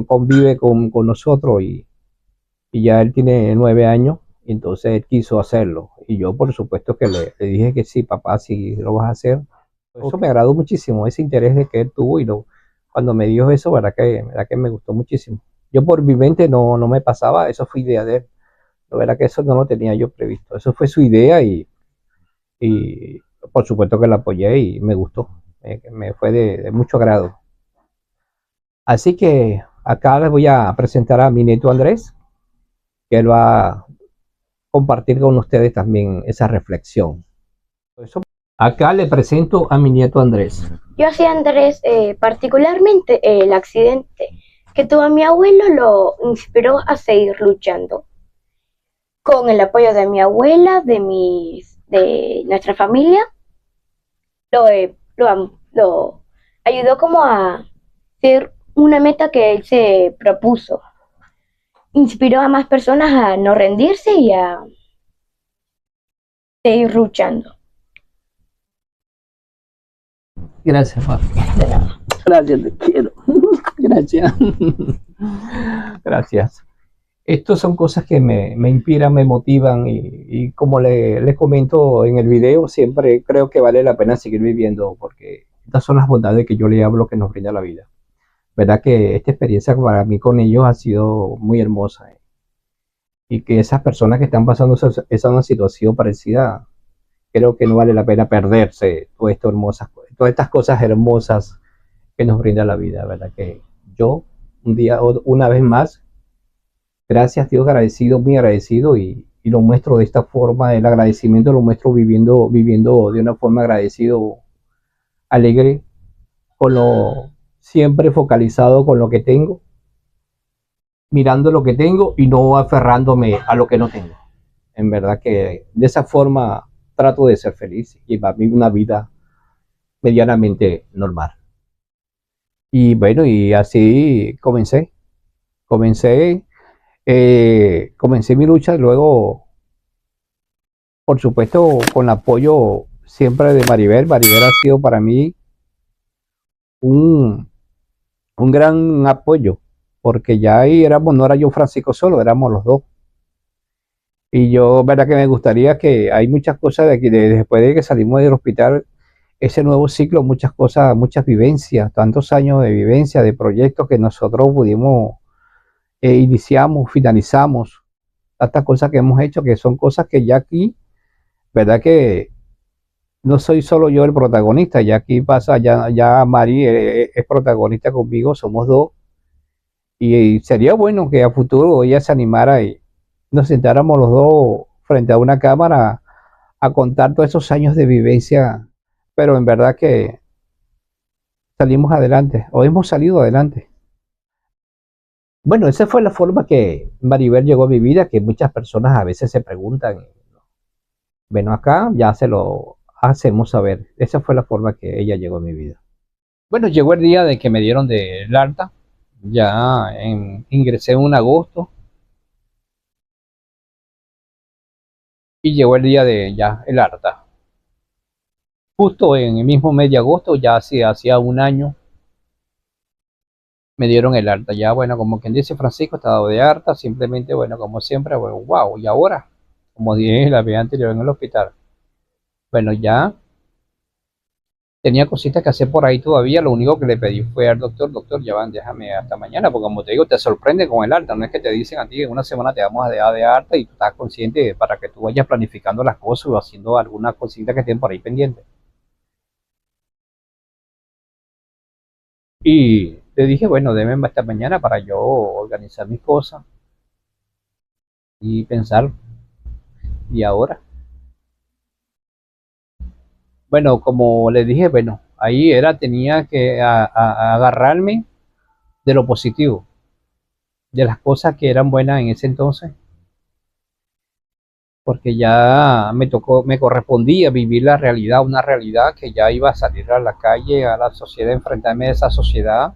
convive con nosotros y ya él tiene 9 años, y entonces él quiso hacerlo. Y yo por supuesto que le dije que sí, papá, si lo vas a hacer. Eso me agradó muchísimo, ese interés de que él tuvo, y cuando me dijo eso, verdad que me gustó muchísimo. Yo por mi mente no me pasaba, eso fue idea de él. La verdad que eso no lo tenía yo previsto. Eso fue su idea y por supuesto que la apoyé y me gustó. Me fue de mucho agrado. Así que acá les voy a presentar a mi nieto Andrés, que él va a compartir con ustedes también esa reflexión. Acá le presento a mi nieto Andrés. Yo hacía Andrés, particularmente el accidente que tuvo mi abuelo lo inspiró a seguir luchando. Con el apoyo de mi abuela, de nuestra familia, lo ayudó como a ser una meta que él se propuso. Inspiró a más personas a no rendirse y a seguir luchando. Gracias, Juan. Gracias, te quiero. Gracias. Gracias. Estas son cosas que me inspiran, me motivan y como les comento en el video, siempre creo que vale la pena seguir viviendo, porque estas son las bondades que yo le hablo que nos brinda la vida. Verdad que esta experiencia para mí con ellos ha sido muy hermosa, y que esas personas que están pasando una situación parecida, creo que no vale la pena perderse todas estas cosas hermosas que nos brinda la vida. Verdad que yo una vez más, gracias Dios, agradecido, muy agradecido, y lo muestro de esta forma. El agradecimiento lo muestro viviendo de una forma agradecido, alegre, siempre focalizado con lo que tengo, mirando lo que tengo y no aferrándome a lo que no tengo. En verdad que de esa forma trato de ser feliz y vivir una vida medianamente normal. Y bueno, y así comencé mi lucha. Luego, por supuesto, con el apoyo siempre de Maribel. Maribel ha sido para mí un gran apoyo, porque ya ahí no era yo Francisco solo, éramos los dos. Y yo, verdad que me gustaría que hay muchas cosas después de que salimos del hospital, ese nuevo ciclo, muchas cosas, muchas vivencias, tantos años de vivencia, de proyectos que nosotros pudimos, iniciamos, finalizamos, tantas cosas que hemos hecho, que son cosas que ya aquí, verdad que no soy solo yo el protagonista, ya aquí pasa, ya Mari es protagonista conmigo, somos dos, y sería bueno que a futuro ella se animara y nos sentáramos los dos frente a una cámara a contar todos esos años de vivencia, pero en verdad que salimos adelante, o hemos salido adelante. Bueno, esa fue la forma que Maribel llegó a mi vida, que muchas personas a veces se preguntan, bueno, acá ya se lo hacemos saber. Esa fue la forma que ella llegó a mi vida. Bueno, llegó el día de que me dieron del alta, ingresé en un agosto y llegó el día de ya el alta. Justo en el mismo mes de agosto, ya hacía un año, me dieron el alta. Ya, bueno, como quien dice, Francisco está dado de alta, simplemente, bueno, como siempre, bueno, wow, y ahora, como dije la vez anterior en el hospital, bueno, ya tenía cositas que hacer por ahí todavía. Lo único que le pedí fue al doctor, doctor, ya van, déjame hasta mañana, porque como te digo, te sorprende con el alta. No es que te dicen a ti en una semana te vamos a dejar de alta y tú estás consciente para que tú vayas planificando las cosas o haciendo algunas cositas que estén por ahí pendientes. Y le dije, bueno, déme hasta mañana para yo organizar mis cosas y pensar, ¿y ahora? Bueno, como le dije, bueno, ahí tenía que agarrarme de lo positivo, de las cosas que eran buenas en ese entonces, porque ya me correspondía vivir la realidad, una realidad que ya iba a salir a la calle, a la sociedad, enfrentarme a esa sociedad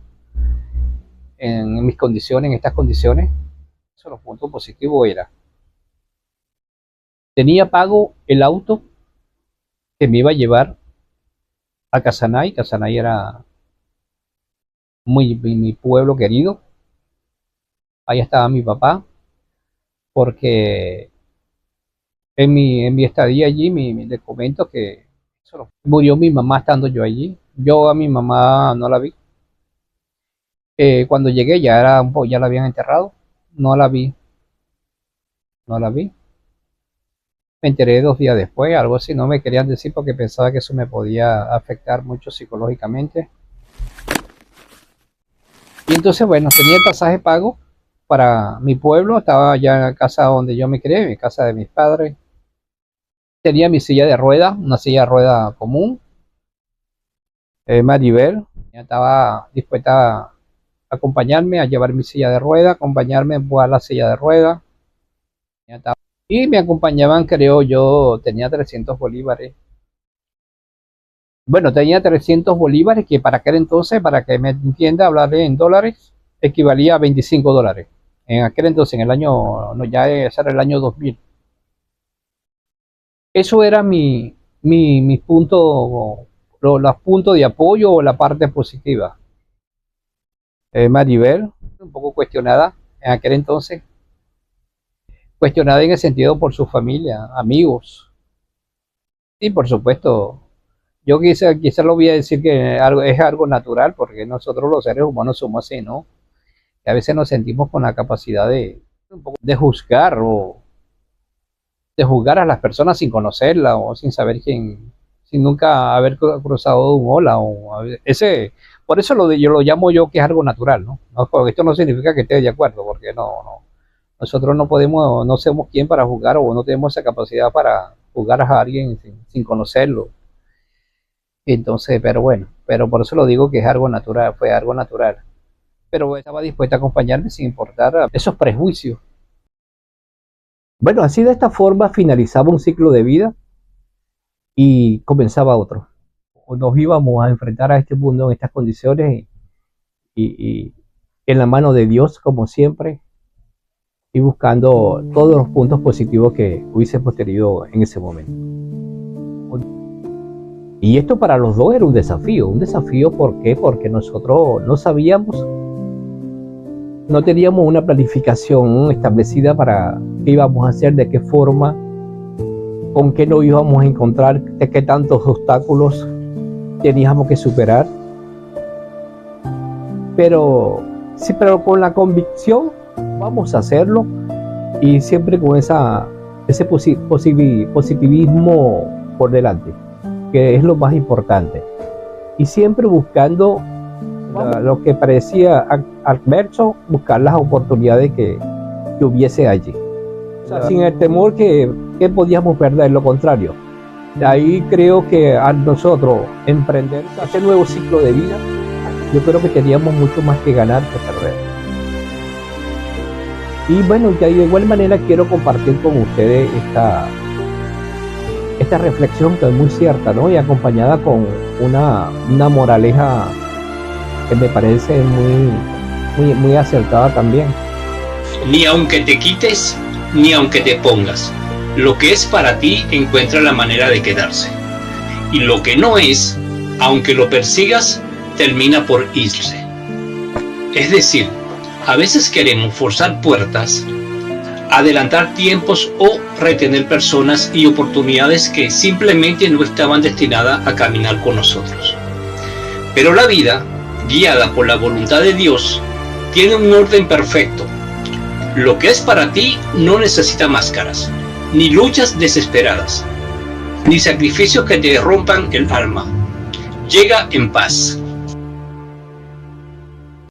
en mis condiciones, en estas condiciones. Eso, los puntos positivos era, tenía pago el auto que me iba a llevar a Casanay. Casanay era mi pueblo querido. Ahí estaba mi papá, porque en mi estadía allí, les comento que murió mi mamá estando yo allí. Yo a mi mamá no la vi. Cuando llegué ya la habían enterrado. No la vi, no la vi. Me enteré 2 días después, algo así. No me querían decir porque pensaba que eso me podía afectar mucho psicológicamente. Y entonces, bueno, tenía el pasaje pago para mi pueblo. Estaba ya en la casa donde yo me crié, mi casa de mis padres. Tenía mi silla de rueda, una silla de rueda común. Maribel ya estaba dispuesta a acompañarme, a llevar mi silla de rueda, acompañarme a empujar la silla de rueda. Y me acompañaban, creo yo, tenía 300 bolívares. Bueno, tenía 300 bolívares que para aquel entonces, para que me entienda, hablar en dólares, equivalía a $25. En aquel entonces, en el año, no, ya ese era el año 2000. Eso era mi punto, los puntos de apoyo o la parte positiva. Maribel, un poco cuestionada en aquel entonces, cuestionada en el sentido por su familia, amigos, y por supuesto, yo quizá lo voy a decir que es algo natural, porque nosotros los seres humanos somos así, ¿no? Que a veces nos sentimos con la capacidad de juzgar o de juzgar a las personas sin conocerla o sin saber quién, sin nunca haber cruzado un hola por eso yo lo llamo yo que es algo natural, ¿no? Porque esto no significa que esté de acuerdo, porque no, nosotros no podemos, no somos quien para juzgar o no tenemos esa capacidad para juzgar a alguien sin conocerlo. Entonces, pero bueno, pero por eso lo digo que es algo natural, fue algo natural. Pero estaba dispuesta a acompañarme sin importar esos prejuicios. Bueno, así de esta forma finalizaba un ciclo de vida y comenzaba otro. Nos íbamos a enfrentar a este mundo en estas condiciones y en la mano de Dios, como siempre, y buscando todos los puntos positivos que hubiésemos tenido en ese momento. Y esto para los dos era un desafío. ¿Por qué? Porque nosotros no sabíamos, no teníamos una planificación establecida para qué íbamos a hacer, de qué forma, con qué nos íbamos a encontrar, de qué tantos obstáculos teníamos que superar. Pero con la convicción vamos a hacerlo, y siempre con ese positivismo por delante. que es lo más importante. Y siempre buscando lo que parecía adverso, buscar las oportunidades que hubiese allí. O sea, sin el temor que podíamos perder, lo contrario. De ahí creo que a nosotros emprender ese nuevo ciclo de vida, yo creo que teníamos mucho más que ganar que perder. Y bueno, ya de igual manera quiero compartir con ustedes esta reflexión que es muy cierta, ¿no? Y acompañada con una moraleja que me parece muy acertada también. Ni aunque te quites, ni aunque te pongas. Lo que es para ti encuentra la manera de quedarse. Y lo que no es, aunque lo persigas, termina por irse. Es decir, a veces queremos forzar puertas, adelantar tiempos o retener personas y oportunidades que simplemente no estaban destinadas a caminar con nosotros. Pero la vida, guiada por la voluntad de Dios, tiene un orden perfecto. Lo que es para ti no necesita máscaras, ni luchas desesperadas, ni sacrificios que te rompan el alma. Llega en paz.